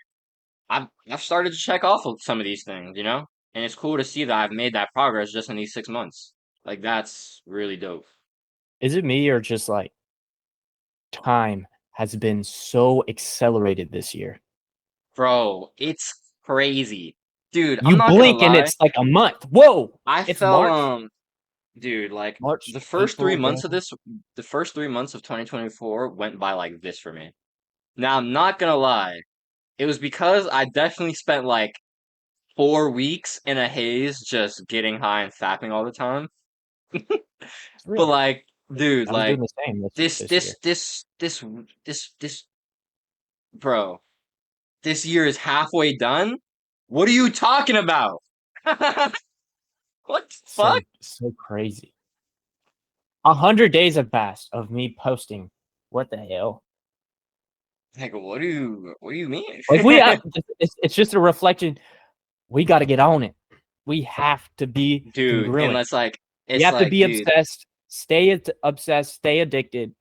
S1: I've started to check off of some of these things, you know? And it's cool to see that I've made that progress just in these 6 months. Like that's really dope.
S2: Is it me or just like time has been so accelerated this year?
S1: Bro, it's crazy. Dude, I'm
S2: You
S1: not gonna
S2: blink and
S1: lie.
S2: it's like a month. Whoa,
S1: I
S2: it's
S1: felt
S2: March,
S1: dude, like
S2: March,
S1: the first three
S2: April,
S1: months
S2: May.
S1: of this, the first 3 months of 2024 went by like this for me. Now, I'm not gonna lie. It was because I definitely spent like 4 weeks in a haze, just getting high and fapping all the time.
S2: It's
S1: But
S2: real.
S1: like, dude,
S2: I was doing
S1: like
S2: the same
S1: this,
S2: this
S1: this,
S2: year.
S1: this, this, this, bro, this year is halfway done. What are you talking about? What the fuck?
S2: So crazy. 100 days have passed of me posting. What the hell?
S1: Like, what do you mean?
S2: Like it's just a reflection. We got to get on it. We have to be
S1: Dude, and
S2: congruent.
S1: that's like,
S2: We
S1: it's
S2: have to
S1: like,
S2: be
S1: dude,
S2: obsessed. Obsessed. Stay addicted.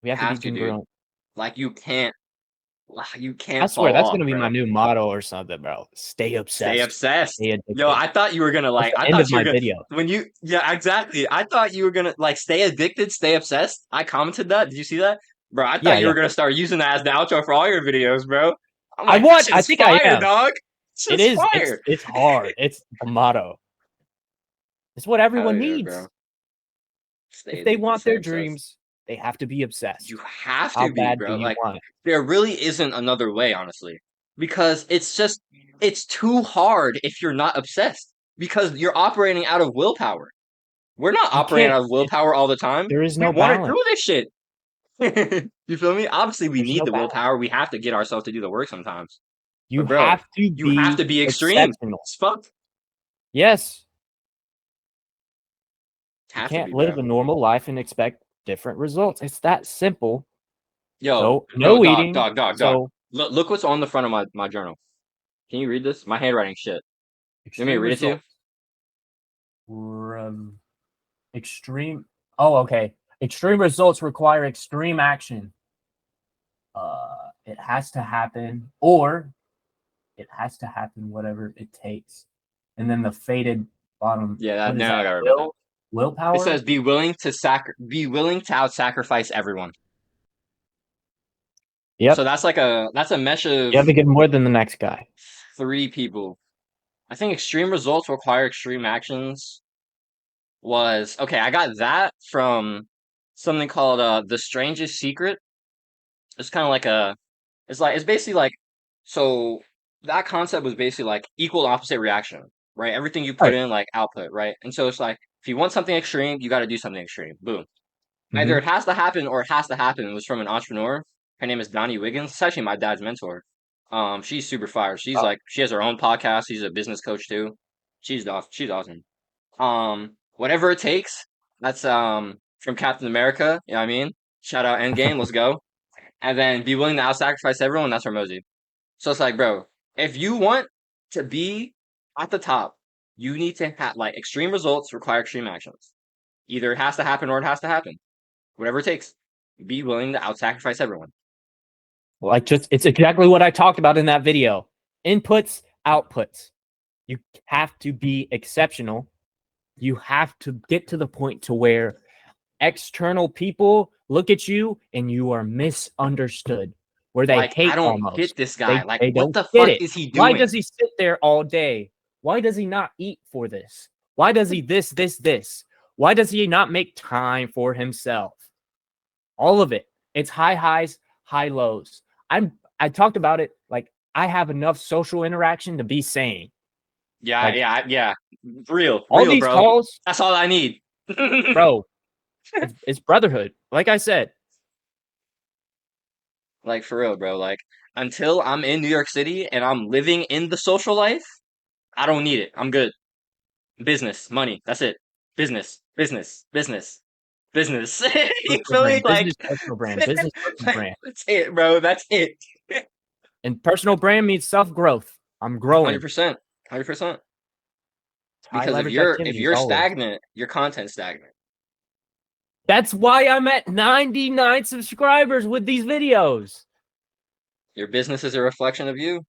S2: We have to be
S1: have to, dude.
S2: congruent.
S1: Like, you
S2: I
S1: can't
S2: swear
S1: fall
S2: that's
S1: off,
S2: gonna be my
S1: bro.
S2: new motto or something, bro. Stay
S1: Stay
S2: obsessed.
S1: obsessed.
S2: Stay
S1: Yo,
S2: addicted.
S1: I thought you were gonna
S2: That's
S1: like,
S2: the
S1: I
S2: end of
S1: thought you were
S2: my
S1: gonna,
S2: video.
S1: yeah, exactly. I thought you were gonna like stay addicted, stay obsessed. I commented that. Did you see that? Bro, I
S2: Yeah,
S1: thought you
S2: yeah.
S1: were gonna start using that as the outro for all your videos, bro. I'm
S2: I
S1: like, that
S2: want.
S1: shit
S2: I
S1: is
S2: think I
S1: fire,
S2: am.
S1: dog.
S2: It
S1: Shit's
S2: is.
S1: fire.
S2: It's hard. It's the motto. It's what
S1: Hell
S2: everyone
S1: yeah, bro.
S2: needs.
S1: Stay
S2: If they
S1: addicted,
S2: want
S1: stay
S2: their
S1: obsessed.
S2: dreams, they have to be
S1: You
S2: obsessed.
S1: have
S2: How
S1: to be,
S2: bad do
S1: bro.
S2: you
S1: Like,
S2: want it?
S1: there really isn't another way, honestly. Because it's too hard if you're not obsessed. Because you're operating out of willpower. We're not
S2: You
S1: operating
S2: can't.
S1: out of willpower all the time.
S2: There is
S1: We
S2: no
S1: want it through
S2: balance.
S1: this shit. You feel me? Obviously, we
S2: There's
S1: need
S2: no
S1: the
S2: balance.
S1: willpower. We have to get ourselves to do the work sometimes.
S2: You
S1: But bro,
S2: have to
S1: you have
S2: be
S1: to be extreme.
S2: exceptional.
S1: It's fucked.
S2: Yes, you
S1: Have to
S2: can't
S1: be,
S2: live
S1: bro.
S2: a normal life and expect different results. It's that simple.
S1: Yo,
S2: So
S1: yo,
S2: no eating.
S1: dog.
S2: So
S1: Look what's on the front of my journal. Can you read this? My handwriting shit. You want me to
S2: extreme
S1: read it to you?
S2: results. Extreme. Oh, okay. Extreme results require extreme action. It has to happen, or it has to happen, whatever it takes. And then the faded bottom.
S1: Yeah,
S2: What is
S1: now
S2: that?
S1: I gotta remember that. It
S2: Willpower.
S1: says be willing to out sacrifice everyone. So
S2: Yep.
S1: that's a mesh of
S2: You have to get more than the next guy.
S1: 3 people. I think extreme results require extreme actions was okay. I got that from something called The Strangest Secret. It's kind of like it's basically like so that concept was basically like equal opposite reaction, right? Everything you put
S2: Right.
S1: in like output, right? And so it's like if you want something extreme, you got to do something extreme. Boom. Either
S2: Mm-hmm.
S1: it has to happen or it has to happen. It was from an entrepreneur. Her name is Donnie Wiggins. It's actually my dad's mentor. She's super fire. She's
S2: Oh,
S1: like she has her own podcast. She's a business coach too. She's awesome. She's awesome. Whatever it takes. That's from Captain America. You know what I mean? Shout out Endgame. Let's go. And then be willing to out sacrifice everyone. That's Hormozy. So it's like, bro, if you want to be at the top, you need to have like extreme results require extreme actions. Either it has to happen or it has to happen. Whatever it takes. Be willing to out sacrifice everyone.
S2: like just it's exactly what I talked about in that video. Inputs, outputs. You have to be exceptional. You have to get to the point to where external people look at you and you are misunderstood, where they
S1: Like, I
S2: hate
S1: don't get
S2: almost.
S1: this guy. Like,
S2: They
S1: what
S2: don't
S1: the
S2: get
S1: fuck
S2: it.
S1: is he
S2: Why
S1: doing?
S2: does he sit there all day? Why does he not eat for this? Why does he this? Why does he not make time for himself? All of it. It's high highs, high lows. I talked about it like I have enough social interaction to be sane.
S1: Yeah,
S2: Like
S1: yeah. Real,
S2: all these
S1: bro.
S2: calls,
S1: That's all I need.
S2: bro, it's brotherhood. Like I said,
S1: Like for real, bro. Like until I'm in New York City and I'm living in the social life, I don't need it. I'm good. Business, money. That's it. Business. You
S2: personal
S1: feel me?
S2: brand,
S1: Like,
S2: personal brand.
S1: that's it, bro. That's it.
S2: And personal brand means self growth. I'm growing.
S1: 100%. 100%.
S2: It's high
S1: Because
S2: leverage
S1: if
S2: activities
S1: you're
S2: always.
S1: stagnant, your content's stagnant.
S2: That's why I'm at 99 subscribers with these videos.
S1: Your business is a reflection of you.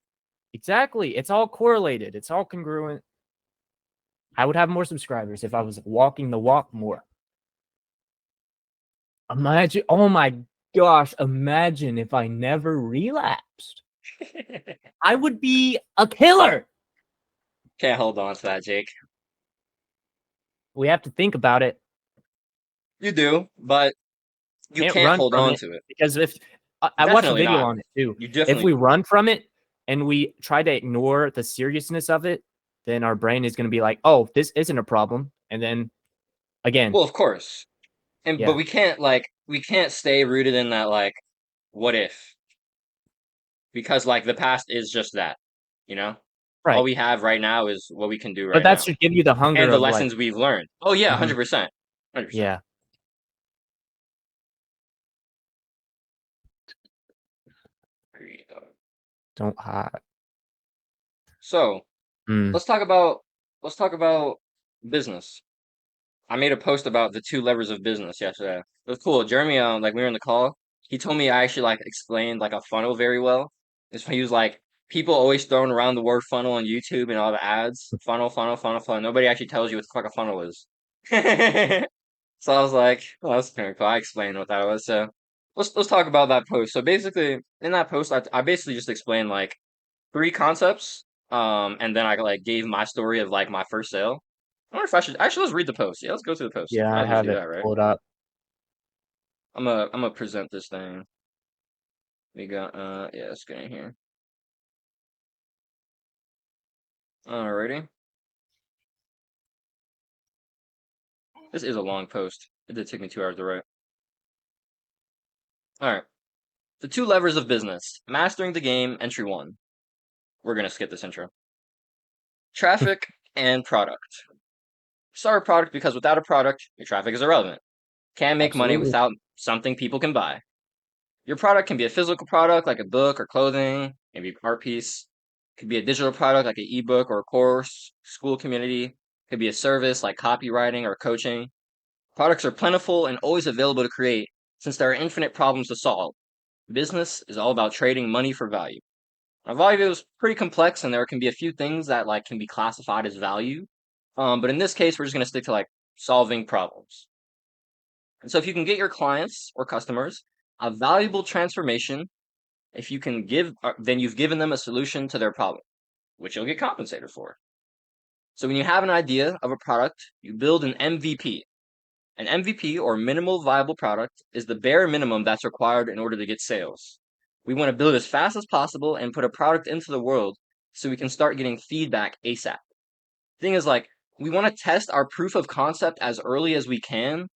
S2: Exactly. It's all correlated. It's all congruent. I would have more subscribers if I was walking the walk more. Imagine, oh my gosh, imagine if I never relapsed. I would be a killer.
S1: Can't hold on to that, Jake.
S2: We have to think about it.
S1: You do, but you
S2: Can't
S1: can't
S2: run
S1: hold
S2: from
S1: on
S2: it
S1: to it.
S2: because if I watched a
S1: Definitely
S2: video
S1: not.
S2: on it too.
S1: You
S2: If
S1: definitely
S2: we run from it and we try to ignore the seriousness of it, then our brain is going to be like, oh, this isn't a problem. And then again,
S1: Well, of course. But
S2: yeah,
S1: we can't stay rooted in that like what if, because like the past is just that, you know? All
S2: right.
S1: we have right now is what we can do
S2: But
S1: right
S2: that
S1: now
S2: should give you the hunger
S1: and the
S2: of like,
S1: lessons we've learned. Oh yeah,
S2: mhm,
S1: 100%. 100%.
S2: yeah, don't hide.
S1: So,
S2: Mm,
S1: let's talk about let's talk about business. I made a post about the two levers of business yesterday. It was cool. Jeremy, like we were in the call, he told me I actually like explained like a funnel very well. It's when he was like, people always throwing around the word funnel on YouTube and all the ads. Funnel, funnel, funnel, funnel. Nobody actually tells you what the fuck a funnel is. So I was like, well, that's kind of cool. I explained what that was. So let's talk about that post. So basically, in that post, I basically just explained like three concepts. And then I like gave my story of like my first sale. I wonder if I should let's read the post. Yeah, let's go to the post.
S2: yeah,
S1: Might
S2: I
S1: as well just
S2: have
S1: do
S2: it
S1: that, right?
S2: pulled up.
S1: I'm gonna present this thing. We got yeah, let's get in here. Alrighty. This is a long post. It did take me 2 hours to write. Alright. The two levers of business. Mastering the game, entry one. We're gonna skip this intro. Traffic and product. Start a product because without a product, your traffic is irrelevant. Can't make money
S2: Absolutely.
S1: without something people can buy. Your product can be a physical product like a book or clothing, maybe an art piece. It could be a digital product like an ebook or a course, school community. It could be a service like copywriting or coaching. Products are plentiful and always available to create since there are infinite problems to solve. Business is all about trading money for value. Now, value is pretty complex and there can be a few things that like can be classified as value. But in this case, we're just going to stick to like solving problems. And so if you can get your clients or customers a valuable transformation, if you can give, then you've given them a solution to their problem, which you'll get compensated for. So when you have an idea of a product, you build an MVP. An MVP or minimal viable product is the bare minimum that's required in order to get sales. We want to build as fast as possible and put a product into the world so we can start getting feedback ASAP. Thing is like we want to test our proof of concept as early as we can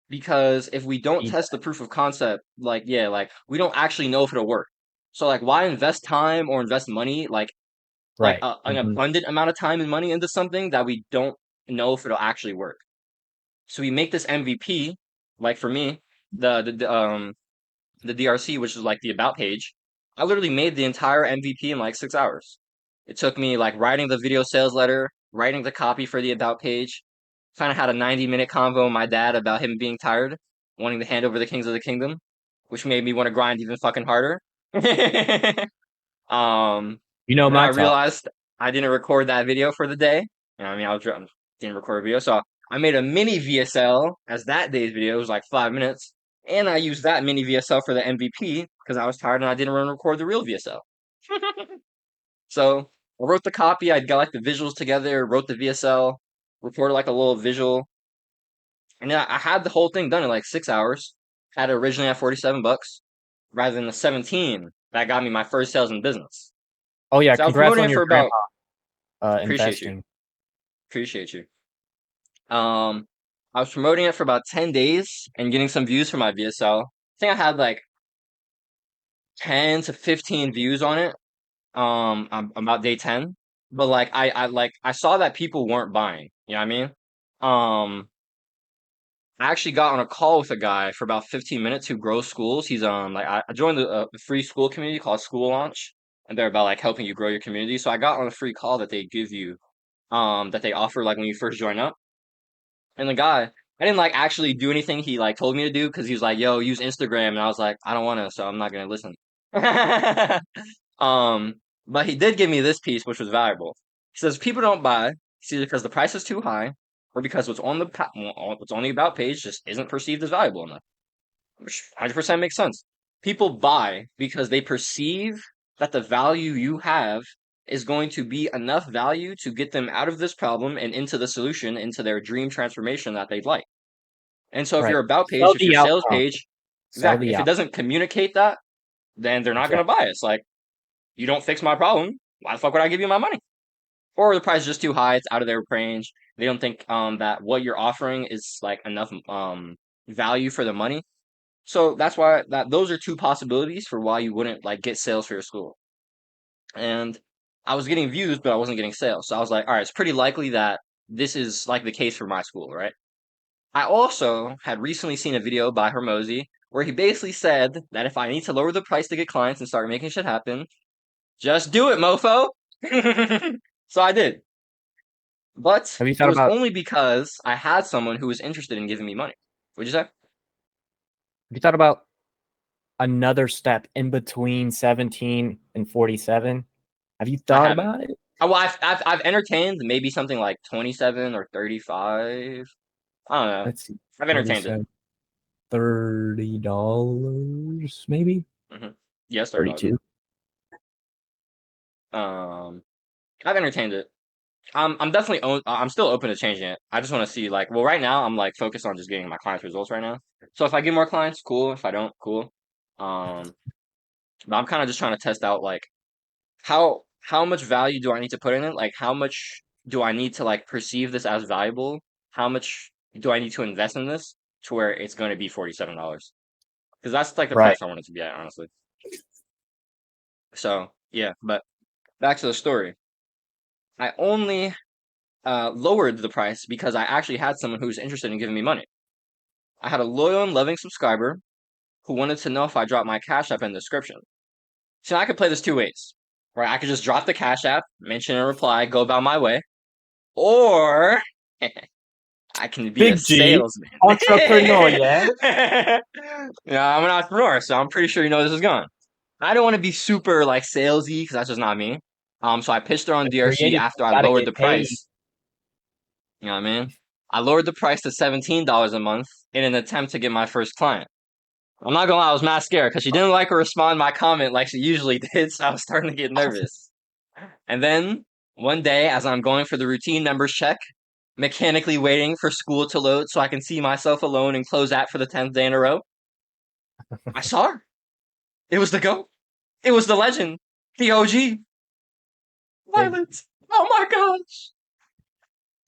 S1: because if we don't test the
S2: Feedback.
S1: proof of concept, like yeah, like we don't actually know if it'll work. So like why invest time or invest money
S2: Right.
S1: an abundant amount of time and money into something that we don't know if it'll actually work. So we make this MVP, like for me, the DRC, which is like the about page. I literally made the entire MVP in like 6 hours. It took me like writing the video sales letter, writing the copy for the about page. Kind of had a 90-minute convo with my dad about him being tired, wanting to hand over the kings of the kingdom, which made me want to grind even fucking harder. Um,
S2: You know
S1: and then I
S2: my thoughts.
S1: realized I didn't record that video for the day. You know, what I mean, didn't record a video, so I made a mini VSL as that day's video. It was like 5 minutes, and I used that mini VSL for the MVP because I was tired and I didn't want to record the real VSL. So I wrote the copy. I got like the visuals together, wrote the VSL, recorded like a little visual, and then I had the whole thing done in like 6 hours. Had it originally at $47, rather than the 17 that got me my first sales in business.
S2: Oh yeah,
S1: So I was
S2: congrats
S1: promoting
S2: on
S1: it
S2: your
S1: for about
S2: grandpa
S1: appreciate you.
S2: investing.
S1: Appreciate you. Um, I was promoting it for about 10 days and getting some views for my VSL. I think I had like 10 to 15 views on it. About day 10. But like I saw that people weren't buying. You know what I mean? I actually got on a call with a guy for about 15 minutes who grows schools. He's like I joined a free school community called School Launch, and they're about like helping you grow your community. So I got on a free call that they give you, that they offer like when you first join up. And the guy, I didn't like actually do anything he like told me to do because he was like, "Yo, use Instagram," and I was like, "I don't want to, so I'm not gonna listen." um, but he did give me this piece, which was valuable. He says people don't buy, it's either because the price is too high, or because what's on the about page just isn't perceived as valuable enough. Which 100% makes sense. People buy because they perceive that the value you have is going to be enough value to get them out of this problem and into the solution, into their dream transformation that they'd like. And so if
S2: Right.
S1: your about page,
S2: Sell
S1: if your
S2: the
S1: sales
S2: outcome.
S1: page,
S2: Sell
S1: exactly,
S2: the
S1: if it
S2: outcome.
S1: doesn't communicate that, then they're not going to
S2: Exactly.
S1: buy it. It's like, You don't fix my problem. Why the fuck would I give you my money? Or the price is just too high. It's out of their range. They don't think that what you're offering is like enough value for the money. So that's why that those are two possibilities for why you wouldn't like get sales for your school. And I was getting views, but I wasn't getting sales. So I was like, all right, it's pretty likely that this is like the case for my school, right? I also had recently seen a video by Hermosi where he basically said that if I need to lower the price to get clients and start making shit happen, just do it, mofo. So I did. But
S2: Have you
S1: it
S2: thought
S1: was
S2: about
S1: only because I had someone who was interested in giving me money. What'd you say?
S2: have you thought about another step in between 17 and 47? Have you
S1: I
S2: thought
S1: haven't.
S2: about it?
S1: Well, I've entertained maybe something like 27 or 35. I don't know.
S2: Let's see.
S1: I've entertained it.
S2: 47, $30 maybe?
S1: Yes, $30.
S2: 32.
S1: Um, I've entertained it. I'm definitely I'm still open to changing it. I just want to see like well right now I'm like focused on just getting my clients results right now. So if I get more clients, cool. If I don't, cool. Um, but I'm kind of just trying to test out like how much value do I need to put in it? Like how much do I need to like perceive this as valuable? How much do I need to invest in this to where it's going to be $47? Because that's like the
S2: Right.
S1: price I want it to be at, honestly. So yeah, but back to the story. I only lowered the price because I actually had someone who was interested in giving me money. I had a loyal and loving subscriber who wanted to know if I dropped my Cash App in the description. So I could play this two ways. Right? I could just drop the Cash App, mention a reply, go about my way, or I can be a
S2: Big G,
S1: salesman.
S2: entrepreneur, yeah.
S1: Yeah, I'm an entrepreneur, so I'm pretty sure you know where this is going. I don't want to be super like salesy because that's just not me. So I pitched her on
S2: The
S1: DRC
S2: creative
S1: after I
S2: gotta
S1: lowered the
S2: get paid.
S1: price. You know what I mean? I lowered the price to $17 a month in an attempt to get my first client. I'm not gonna lie, I was mad scared because she didn't like or respond to my comment like she usually did, so I was starting to get nervous. And then one day, as I'm going for the routine members check, mechanically waiting for school to load so I can see myself alone and close that for the 10th day in a row, I saw her. It was the GOAT. It was the legend. The OG.
S2: Big.
S1: Violet. Oh my gosh.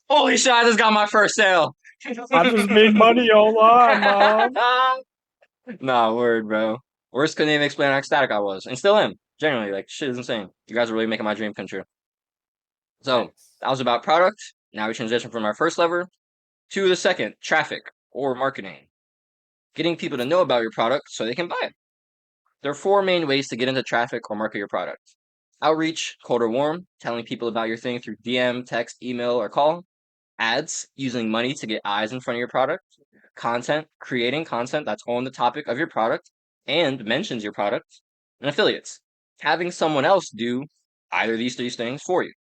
S1: Holy shit, I just got my first sale.
S2: I just made money online, mom.
S1: Nah, word, bro. Worst couldn't even explain how ecstatic I was. And still am. Genuinely, like, shit is insane. You guys are really making my dream come true. So,
S2: Thanks.
S1: that was about product. Now we transition from our first lever to the second, traffic or marketing. Getting people to know about your product so they can buy it. There are four main ways to get into traffic or market your product. Outreach, cold or warm, telling people about your thing through DM, text, email, or call. Ads, using money to get eyes in front of your product. Content, creating content that's on the topic of your product and mentions your product. And affiliates, having someone else do either of these three things for you.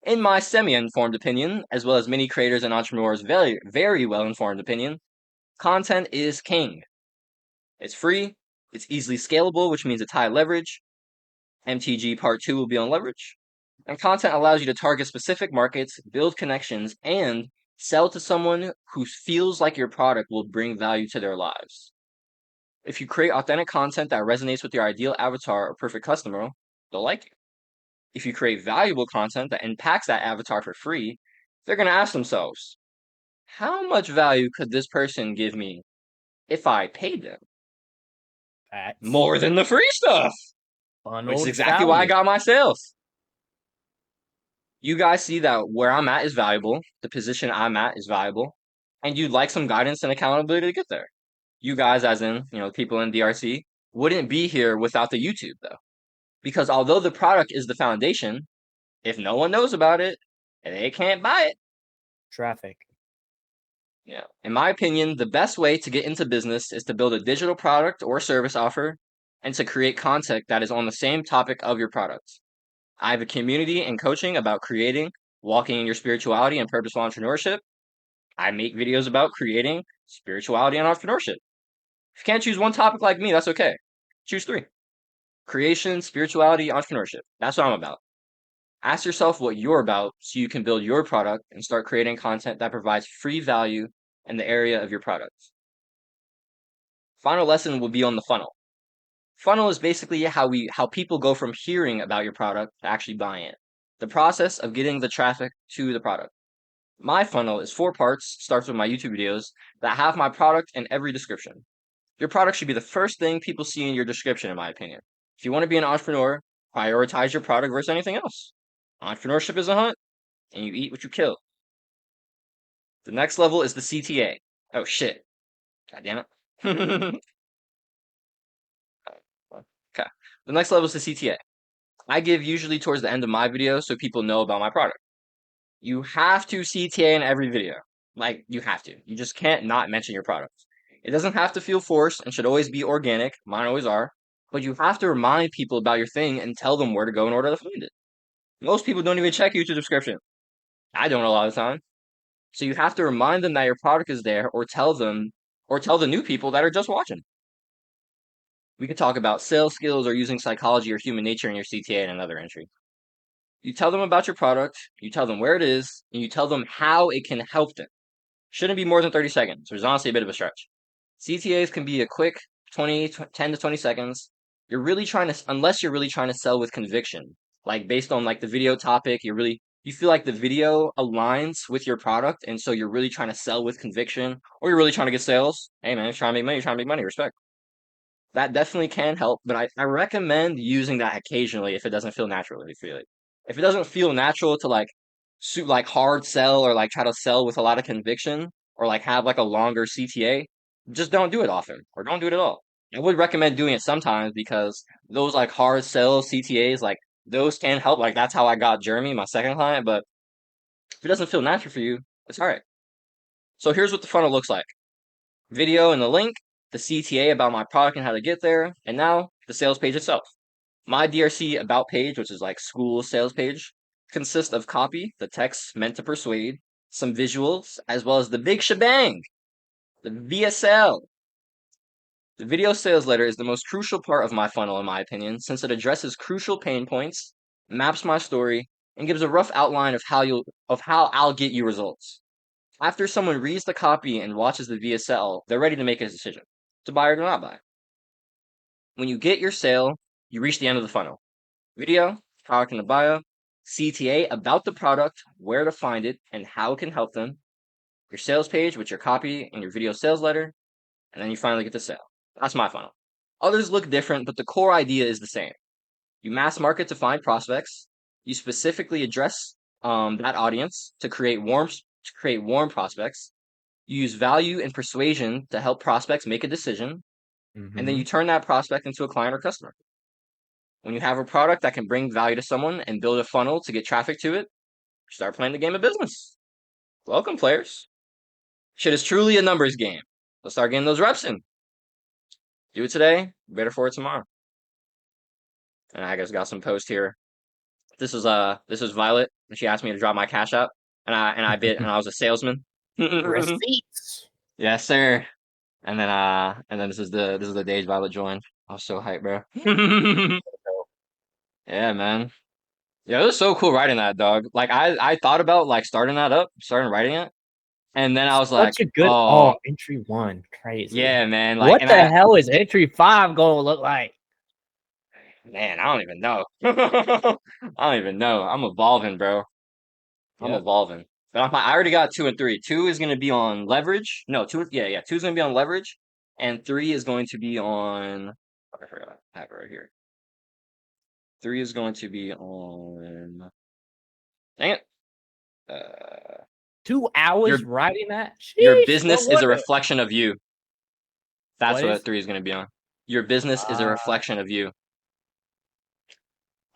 S1: In my semi-informed opinion, as well as many creators and entrepreneurs' very, very well-informed opinion, content is king. It's free, it's easily scalable, which means it's high leverage. MTG Part 2 will be on leverage. And content allows you to target specific markets, build connections, and sell to someone who feels like your product will bring value to their lives. If you create authentic content that resonates with your ideal avatar or perfect customer, they'll like you. If you create valuable content that impacts that avatar for free, they're going to ask themselves, how much value could this person give me if I paid them?
S2: Facts.
S1: More than the free stuff, which is
S2: Funneled
S1: exactly why I
S2: value.
S1: got my sales. You guys see that where I'm at is valuable, the position I'm at is valuable, and you'd like some guidance and accountability to get there. You guys, as in, people in DRC, wouldn't be here without the YouTube though. Because although the product is the foundation, if no one knows about it, they can't buy it.
S2: Traffic.
S1: Yeah. In my opinion, the best way to get into business is to build a digital product or service offer and to create content that is on the same topic of your product. I have a community and coaching about creating, walking in your spirituality and purposeful entrepreneurship. I make videos about creating spirituality and entrepreneurship. If you can't choose one topic like me, that's okay. Choose three: creation, spirituality, entrepreneurship. That's what I'm about. Ask yourself what you're about so you can build your product and start creating content that provides free value in the area of your product. Final lesson will be on the funnel. Funnel is basically how people go from hearing about your product to actually buying it. The process of getting the traffic to the product. My funnel is 4 parts, starts with my YouTube videos that have my product in every description. Your product should be the first thing people see in your description, in my opinion. If you want to be an entrepreneur, prioritize your product versus anything else. Entrepreneurship is a hunt, and you eat what you kill. The next level is the CTA. Oh shit. God damn it. Okay. The next level is the CTA. I give usually towards the end of my video so people know about my product. You have to CTA in every video. Like, you have to. You just can't not mention your product. It doesn't have to feel forced and should always be organic. Mine always are. But you have to remind people about your thing and tell them where to go in order to find it. Most people don't even check YouTube description. I don't a lot of the time. So you have to remind them that your product is there or tell the new people that are just watching. We could talk about sales skills or using psychology or human nature in your CTA in another entry. You tell them about your product, you tell them where it is, and you tell them how it can help them. Shouldn't be more than 30 seconds. There's honestly a bit of a stretch. CTAs can be a quick 10 to 20 seconds. Unless you're really trying to sell with conviction, like based on like the video topic, you feel like the video aligns with your product, and so you're really trying to sell with conviction, or you're really trying to get sales. Hey man, you're trying to make money, you're trying to make money, respect. That definitely can help, but I recommend using that occasionally if it doesn't feel natural. If it doesn't feel natural to like suit like hard sell or like try to sell with a lot of conviction or like have like a longer CTA, just don't do it often or don't do it at all. I would recommend doing it sometimes because those like hard sell CTAs, like those can help. Like that's how I got Jeremy, my second client. But if it doesn't feel natural for you, it's all right. So here's what the funnel looks like: video and the link, the CTA about my product and how to get there, and now the sales page itself. My DRC about page, which is like school sales page, consists of copy, the text meant to persuade, some visuals, as well as the big shebang, the VSL. The video sales letter is the most crucial part of my funnel, in my opinion, since it addresses crucial pain points, maps my story, and gives a rough outline of how I'll get you results. After someone reads the copy and watches the VSL, they're ready to make a decision to buy or to not buy. When you get your sale, you reach the end of the funnel. Video, product in the bio, CTA about the product, where to find it, and how it can help them, your sales page with your copy and your video sales letter, and then you finally get the sale. That's my funnel. Others look different, but the core idea is the same. You mass market to find prospects. You specifically address that audience to create warm prospects. You use value and persuasion to help prospects make a decision, and then
S2: Mm-hmm.
S1: you turn that prospect into a client or customer. When you have a product that can bring value to someone and build a funnel to get traffic to it, start playing the game of business. Welcome, players. Shit is truly a numbers game. Let's start getting those reps in. Do it today, better for it tomorrow. And I guess got some post here. This was Violet, and she asked me to drop my cash out, and I was a salesman.
S2: Receipts.
S1: Yes, sir. And then this is the days Violet joined. I was so hyped, bro. Yeah, man. Yeah, it was so cool writing that, dog. Like I thought about like starting writing it, and then I was like,
S2: Such a good
S1: oh
S2: entry one. Crazy.
S1: yeah, man. Like,
S2: What the hell is entry 5 gonna look like?
S1: man, I don't even know. I don't even know. I'm evolving, bro. I'm
S2: Yep.
S1: evolving. But I already got 2 and 3. Two is gonna be on leverage. No, two. Yeah, yeah. Two is gonna be on leverage, and three is going to be on. Oh, I forgot. I have it right here. Three is going to be on. Dang it. Uh,
S2: 2 hours
S1: your
S2: writing that?
S1: your
S2: Sheesh. No
S1: business is a
S2: wonder.
S1: reflection of you. That's
S2: What
S1: what
S2: is?
S1: three is going to be on. Your business is a reflection of you.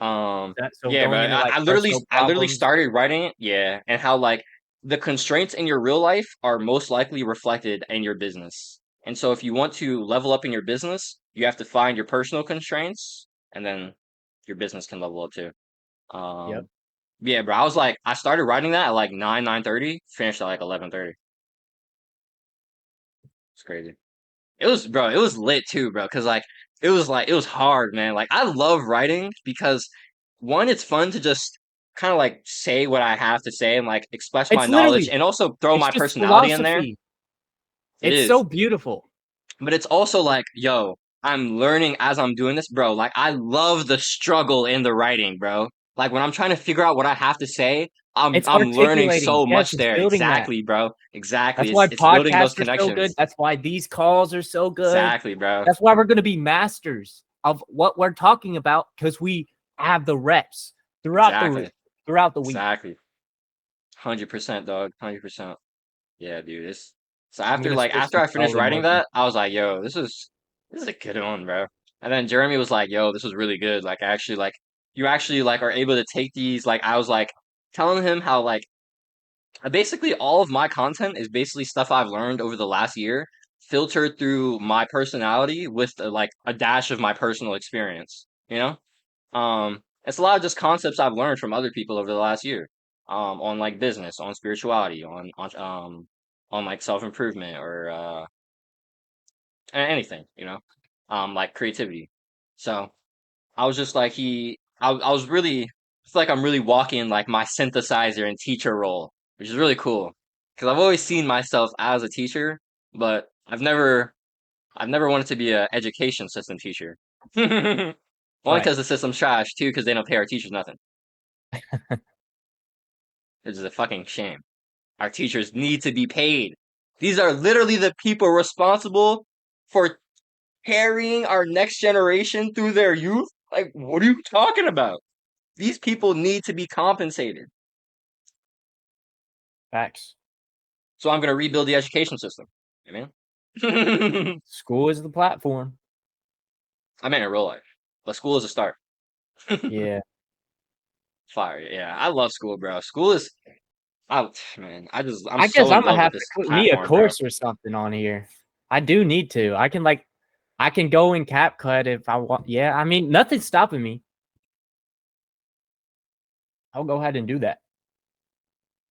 S2: That so
S1: Yeah,
S2: going
S1: but
S2: into like personal
S1: I literally
S2: problems?
S1: started writing it, yeah, and how like the constraints in your real life are most likely reflected in your business. And so if you want to level up in your business, you have to find your personal constraints, and then your business can level up too.
S2: Yep.
S1: Um, yeah, bro, I started writing that at like 9:30, finished at like 11:30. It's crazy. It was lit too, bro, because it was hard, man. Like I love writing because one, it's fun to just kind of like say what I have to say and like express my
S2: It's
S1: knowledge
S2: literally,
S1: and also throw
S2: it's
S1: my
S2: just
S1: personality in there.
S2: philosophy.
S1: It
S2: It's
S1: is.
S2: so beautiful.
S1: But it's also like, yo, I'm learning as I'm doing this, bro. Like I love the struggle in the writing, bro. Like when I'm trying to figure out what I have to say,
S2: It's
S1: I'm learning
S2: articulating.
S1: so
S2: Yes,
S1: much
S2: it's
S1: there.
S2: building that.
S1: Exactly, bro. Exactly.
S2: That's why
S1: It's building those
S2: podcasts are so good.
S1: connections.
S2: That's why these calls are so good.
S1: Exactly, bro.
S2: That's why we're going to be masters of what we're talking about because we have the reps throughout the
S1: Exactly.
S2: throughout the week.
S1: Exactly. 100%, dog. 100%. Yeah, dude. It's so
S2: I'm
S1: after
S2: gonna
S1: like
S2: switch
S1: after
S2: some
S1: I finished
S2: solid
S1: writing
S2: emotion.
S1: that, I was like, yo, this is a good one, bro. And then Jeremy was like, yo, this was really good. Like actually like you actually like are able to take these like I was like telling him how like basically all of my content is basically stuff I've learned over the last year, filtered through my personality with like a dash of my personal experience, you know? It's a lot of just concepts I've learned from other people over the last year, on like business, on spirituality, on like self-improvement or anything, you know, like creativity. So I was just like I was really I feel like I'm really walking like my synthesizer and teacher role, which is really cool because I've always seen myself as a teacher, but I've never wanted to be a education system teacher. One
S2: Right.
S1: because the system's trash, two because they don't pay our teachers nothing. Which is a fucking shame. Our teachers need to be paid. These are literally the people responsible for carrying our next generation through their youth. Like, what are you talking about? These people need to be compensated.
S2: Facts.
S1: So I'm gonna rebuild the education system. You know?
S2: School is the platform.
S1: I mean in real life. But school is a start.
S2: Yeah.
S1: Fire. Yeah. I love school, bro. School is I man, I'm
S2: I guess
S1: so
S2: I'm
S1: in
S2: gonna
S1: love with
S2: have to
S1: this
S2: put me a
S1: platform, bro.
S2: course or something on here. I do need to. I can go in CapCut if I want. Yeah, I mean nothing's stopping me. I'll go ahead and do that.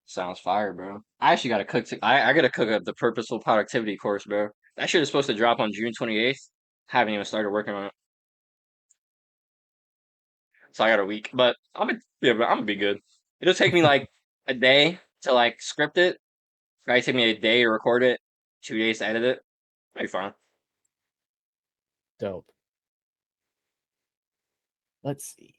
S1: Sounds fire, bro. I actually gotta I gotta cook up the purposeful productivity course, bro. That shit is supposed to drop on June 28th. Haven't even started working on it. So I got a week. But I'm gonna be good. It'll take me like a day to like script it. Probably take me a day to record it, 2 days to edit it. Might be fine.
S2: Dope. Let's see.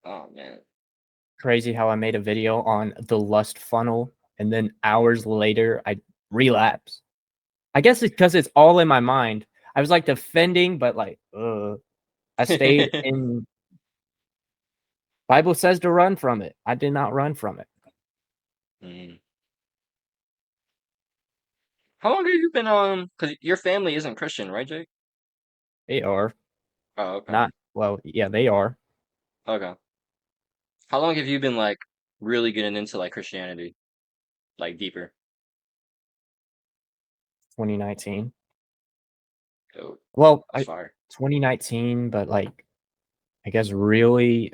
S1: Oh man.
S2: Crazy how I made a video on the lust funnel and then hours later I relapse. I guess it's because it's all in my mind. I was like defending, but like, I stayed in. Bible says to run from it. I did not run from it.
S1: Mm. How long have you been because your family isn't Christian, right, Jake?
S2: They are
S1: Oh, okay.
S2: not. Well, yeah, they are.
S1: Okay. How long have you been like really getting into like Christianity, like deeper?
S2: 2019.
S1: Oh,
S2: Well,
S1: that's fire.
S2: 2019, but like I guess really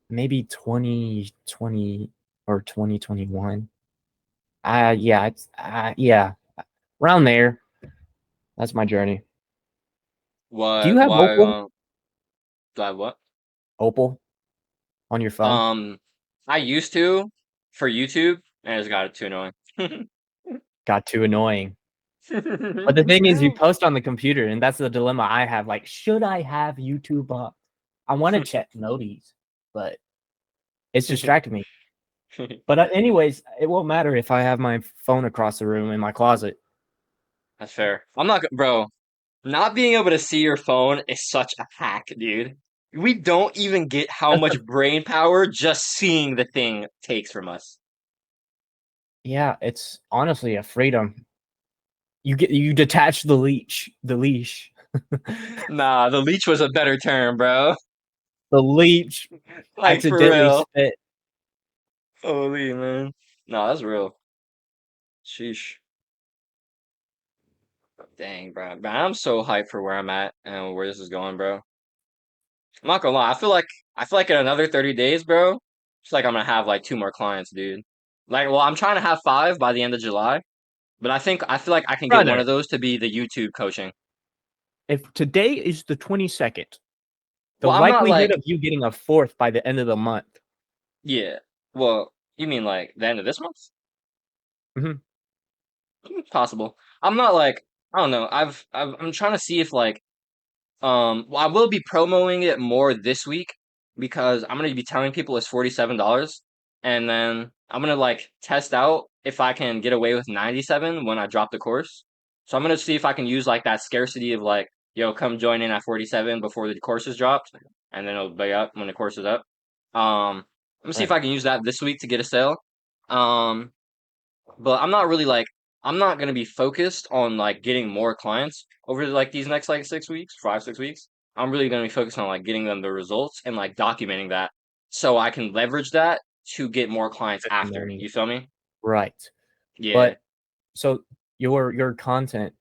S2: maybe 2020 or 2021. Yeah, it's yeah, around there. That's my journey. Do you have
S1: Why
S2: Opal?
S1: do I what?
S2: Opal on your phone?
S1: Um, I used to for YouTube, and it just got too annoying.
S2: Got too annoying. But the thing is, you post on the computer, and that's the dilemma I have. Like, should I have YouTube up? I want to check noties, but it's distracting me. But anyways, it won't matter if I have my phone across the room in my closet.
S1: That's fair. I'm not, bro. Not being able to see your phone is such a hack, dude. We don't even get how
S2: That's
S1: much
S2: the
S1: brain power just seeing the thing takes from us.
S2: Yeah, it's honestly a freedom. You detach the leash,
S1: Nah, the leech was a better term, bro.
S2: the leech
S1: Like for
S2: accidentally
S1: real.
S2: spit.
S1: Holy man. Nah, that's real. Sheesh. Dang, bro. Man, I'm so hyped for where I'm at and where this is going, bro. I'm not gonna lie. I feel like in another 30 days, bro, it's like I'm gonna have like two more clients, dude. Like, well, I'm trying to have five by the end of July, but I feel like I can get one
S2: Brother,
S1: of those to be the YouTube coaching.
S2: if today is the 22nd, The
S1: Well, I'm not
S2: likelihood
S1: like,
S2: of you getting a fourth by the end of the month.
S1: yeah. Well, you mean like the end of this month?
S2: Mhm.
S1: Possible. I'm not like, I don't know. I'm trying to see if like, well, I will be promoting it more this week because I'm gonna be telling people it's $47, and then I'm gonna like test out if I can get away with 97 when I drop the course. So I'm gonna see if I can use like that scarcity of like, yo, come join in at 47 before the course is dropped, and then it'll be up when the course is up. I'm gonna see if
S2: Right.
S1: I can use that this week to get a sale. Um, but I'm not really like I'm not gonna be focused on like getting more clients over like these next like 6 weeks, 5, 6 weeks. I'm really gonna be focused on like getting them the results and like documenting that so I can leverage that to get more clients after.
S2: Testimony.
S1: You feel me?
S2: Right.
S1: Yeah.
S2: But so your content,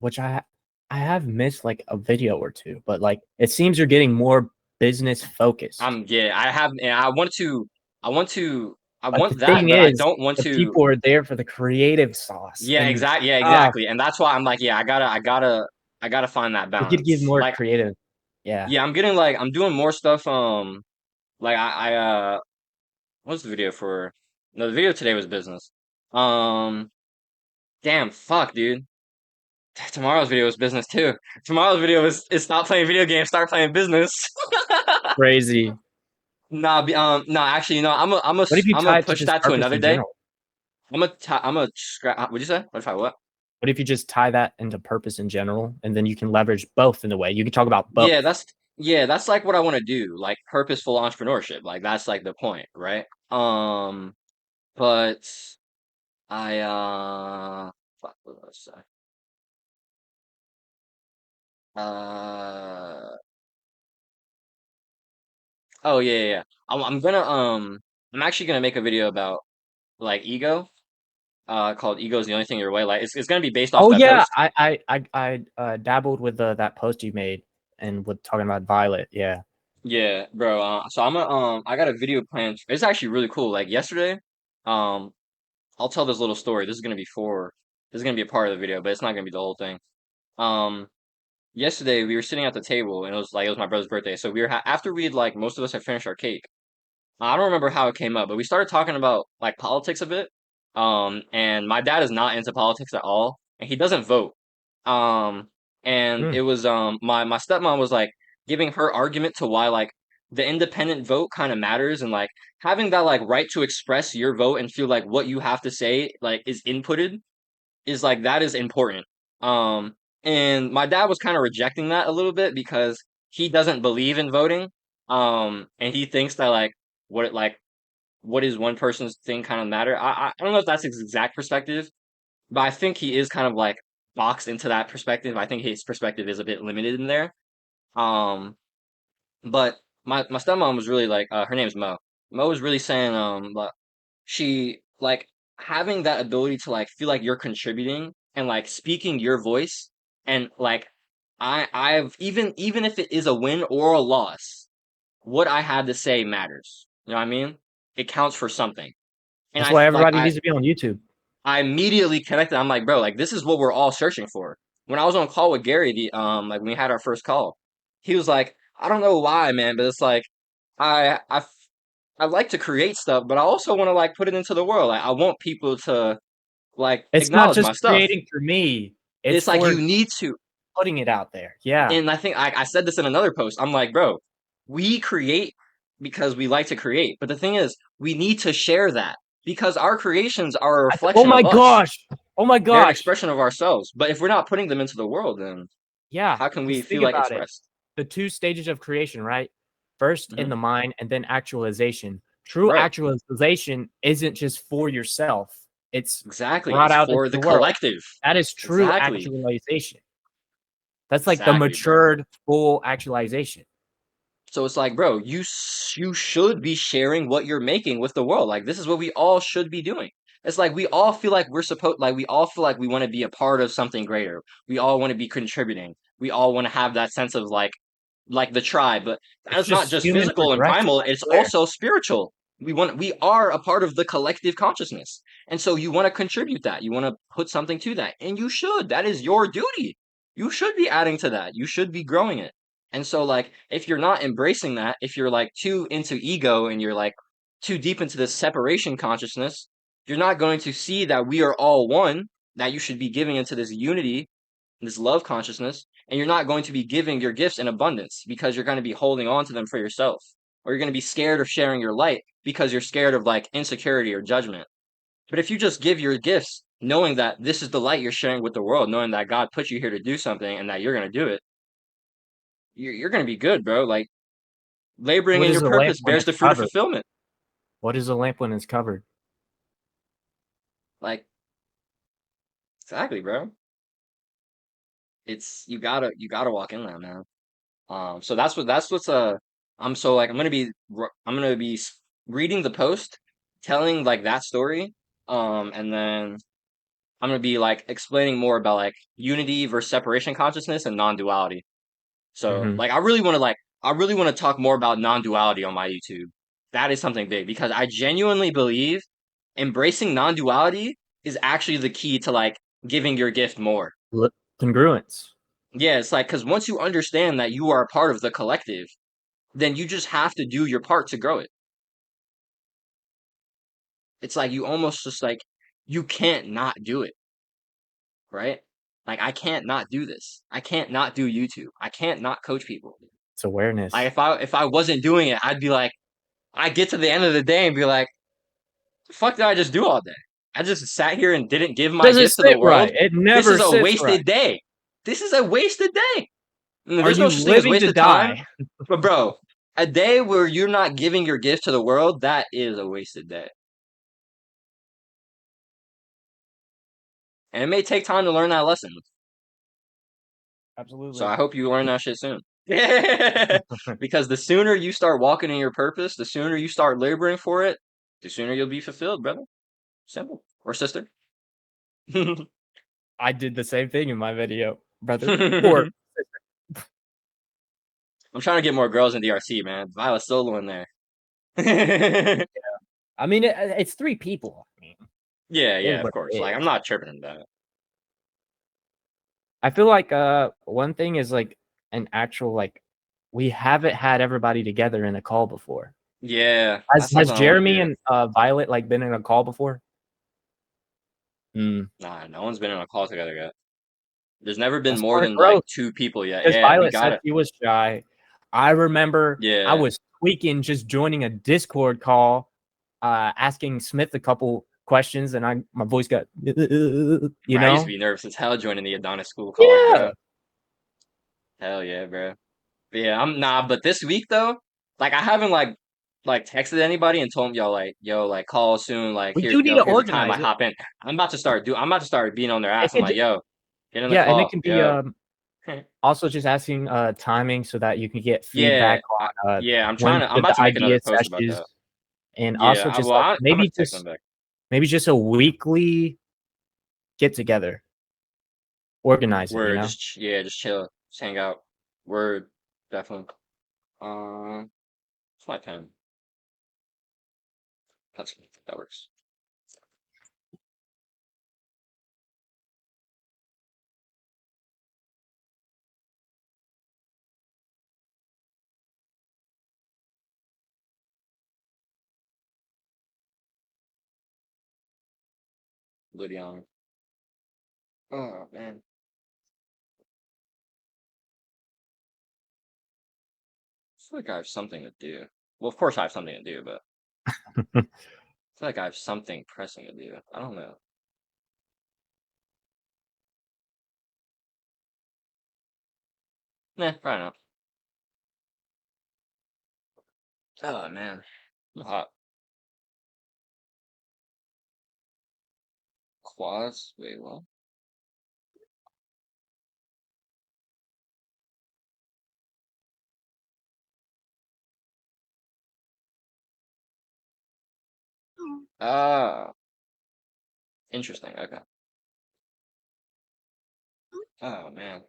S2: which I have missed like a video or two, but like it seems you're getting more business focused.
S1: Yeah, I have and I want to I
S2: But the
S1: want that,
S2: thing
S1: but I
S2: is,
S1: don't want
S2: the
S1: to
S2: people are there for the creative sauce and
S1: yeah,
S2: ah,
S1: exactly. And that's why I'm like, yeah, I gotta find that
S2: we could give
S1: balance.
S2: more
S1: Like,
S2: creative. Yeah,
S1: yeah, I'm getting like I'm doing more stuff, like what's the video for? No, the video today was business. Um, damn, fuck, dude. Tomorrow's video was business too. Tomorrow's video is stop playing video games, start playing business.
S2: crazy.
S1: Nah, actually, you know,
S2: What if you
S1: I'm gonna
S2: tie it to
S1: push
S2: just
S1: that to
S2: purpose
S1: another
S2: in
S1: day.
S2: general?
S1: I'm gonna scrap. What'd you say? What if I what?
S2: What if you just tie that into purpose in general, and then you can leverage both in a way? You can talk about
S1: Yeah,
S2: both.
S1: that's like what I want to do, like purposeful entrepreneurship. Like that's like the point, right? But I fuck, what was I say? Uh, oh yeah. I'm gonna I'm actually gonna make a video about like ego. Called "Ego is the only thing in your way." Like it's gonna be based off
S2: Oh
S1: that
S2: yeah,
S1: post.
S2: I dabbled with that post you made and with talking about Violet. Yeah,
S1: Yeah, bro. So I got a video planned. It's actually really cool. Like yesterday, um, I'll tell this little story. This is gonna be a part of the video, but it's not gonna be the whole thing. Um, Yesterday we were sitting at the table and it was my brother's birthday. So we were after we'd like most of us had finished our cake. I don't remember how it came up, but we started talking about like politics a bit. And my dad is not into politics at all, and he doesn't vote. Um, and
S2: mm.
S1: it was my stepmom was like giving her argument to why like the independent vote kind of matters and like having that like right to express your vote and feel like what you have to say like is inputted is like that is important. And my dad was kind of rejecting that a little bit because he doesn't believe in voting. And he thinks that like what is one person's thing kind of matter. I don't know if that's his exact perspective, but I think he is kind of like boxed into that perspective. I think his perspective is a bit limited in there. Um, but my stepmom was really like her name's Mo. Mo was really saying like she like having that ability to like feel like you're contributing and like speaking your voice and like I've even if it is a win or a loss, what I had to say matters. You know what I mean? It counts for something. And
S2: That's why
S1: like
S2: everybody needs to be on YouTube.
S1: I immediately connected. I'm like, bro, like this is what we're all searching for. When I was on call with Gary, the like when we had our first call, he was like, I don't know why, man, but it's like I I like to create stuff, but I also want to like put it into the world. Like I want people to like
S2: It's not
S1: acknowledge
S2: just
S1: my stuff.
S2: creating for me; it's
S1: It's like
S2: for
S1: you need to.
S2: putting it out there. Yeah,
S1: And I think I said this in another post. I'm like, bro, we create because we like to create. But the thing is, we need to share that because our creations are a
S2: oh
S1: reflection
S2: my
S1: of us.
S2: gosh, oh my
S1: They're an
S2: gosh,
S1: expression of ourselves. But if we're not putting them into the world, then
S2: yeah.
S1: how can we
S2: Because
S1: feel
S2: think
S1: like
S2: about it:
S1: expressed?
S2: the two stages of creation, right? First in
S1: Hmm.
S2: the mind, and then actualization. True
S1: Right.
S2: actualization isn't just for yourself; it's
S1: Exactly.
S2: brought
S1: It's
S2: out into
S1: for the
S2: the world.
S1: collective.
S2: That is true
S1: Exactly.
S2: actualization. That's like the
S1: Exactly, bro.
S2: matured full actualization.
S1: So it's like, bro, you should be sharing what you're making with the world. Like this is what we all should be doing. It's like we all feel like we all feel like we want to be a part of something greater. We all want to be contributing. We all want to have that sense of like the tribe, but
S2: It's
S1: that's not
S2: just
S1: just
S2: human
S1: physical and
S2: progression,
S1: primal,
S2: I
S1: it's
S2: swear.
S1: also spiritual. We are a part of the collective consciousness. And so you want to contribute that. You want to put something to that. And you should. That is your duty. You should be adding to that. You should be growing it. And so like if you're not embracing that, if you're like too into ego and you're like too deep into this separation consciousness, you're not going to see that we are all one, that you should be giving into this unity, this love consciousness, and you're not going to be giving your gifts in abundance because you're going to be holding on to them for yourself. Or you're going to be scared of sharing your light because you're scared of like insecurity or judgment. But if you just give your gifts knowing that this is the light you're sharing with the world, knowing that God put you here to do something and that you're going to do it, you're going to be good, bro. Like laboring
S2: What
S1: in
S2: is
S1: your
S2: a lamp
S1: purpose
S2: when
S1: bears
S2: it's
S1: the fruit of
S2: covered?
S1: fulfillment.
S2: What is a lamp when it's covered?
S1: Like exactly, bro. It's you gotta walk in that, man. So that's what's I'm so like I'm gonna be reading the post, telling like that story, and then I'm gonna be like explaining more about like unity versus separation consciousness and non-duality. So
S2: Hmm.
S1: like I really want to talk more about non-duality on my YouTube. That is something big because I genuinely believe embracing non-duality is actually the key to like giving your gift more.
S2: Congruence.
S1: Yeah, it's like because once you understand that you are a part of the collective, then you just have to do your part to grow it. It's like you almost just like you can't not do it, right? Like I can't not do this. I can't not do YouTube. I can't not coach people.
S2: It's
S1: Like
S2: awareness.
S1: if I wasn't doing it, I'd be like I get to the end of the day and be like, the fuck did I just do all day? I just sat here and didn't give my
S2: Doesn't
S1: gift to the
S2: sit
S1: world.
S2: right. It
S1: This
S2: never
S1: is a
S2: sits right.
S1: wasted day. This is a wasted day.
S2: Are
S1: There's no
S2: you
S1: such thing as
S2: living to
S1: wasted time.
S2: die?
S1: But bro, a day where you're not giving your gift to the world, that is a wasted day. And it may take time to learn that lesson. So
S2: Absolutely.
S1: I hope you learn that shit soon. Because the sooner you start walking in your purpose, the sooner you start laboring for it, the sooner you'll be fulfilled, brother. Simple. Or sister.
S2: I did the same thing in my video, brother. Or
S1: I'm trying to get more girls in DRC, man. Violet's solo in there.
S2: I mean, it's three people. I mean,
S1: Yeah,
S2: it is
S1: yeah, of
S2: what it
S1: course. Like I'm
S2: is.
S1: not tripping about it.
S2: I feel like one thing is like an actual like we haven't had everybody together in a call before.
S1: Yeah,
S2: Has
S1: that's something I want to
S2: Jeremy
S1: do.
S2: and Violet like been in a call before? Mm.
S1: Nah, no one's been on a call together yet. There's never been
S2: That's
S1: more
S2: part of
S1: than like
S2: growth.
S1: two people yet.
S2: Because
S1: Yeah, we
S2: Violet
S1: got
S2: said
S1: it.
S2: she was shy. I remember I
S1: Yeah.
S2: was tweaking just joining a Discord call, asking Smith a couple questions, and my voice got you
S1: Bro, I used to
S2: know?
S1: be nervous as hell joining the Adonis school calls,
S2: Yeah.
S1: bro. Hell yeah, bro. But yeah, I'm nah, but this week though, like I haven't like texted anybody and told them yo, like call soon, like
S2: We do need to
S1: here's the time I
S2: organize it.
S1: hop in. I'm about to start being on their
S2: It
S1: ass. I'm
S2: could
S1: like, yo, get in the
S2: yeah, and it
S1: call,
S2: can be
S1: yo.
S2: also just asking timing so that you can get
S1: Yeah,
S2: feedback on
S1: yeah,
S2: when
S1: I'm
S2: should
S1: about
S2: the
S1: to make another
S2: idea
S1: post about
S2: sessions
S1: that.
S2: and
S1: Yeah,
S2: also just
S1: well,
S2: like
S1: I'm gonna text them back.
S2: maybe just a weekly get together, organize it, you
S1: Word,
S2: know?
S1: yeah, just chill, just hang out. Word, definitely. It's my pen. That works. Lydion. Oh man, I feel like I have something to do. Well, of course I have something to do, but I feel like I have something pressing to do. I don't know. Nah, probably not. Oh man, I'm hot. Quads. Wait, what? Ah, interesting. Okay. Oh man.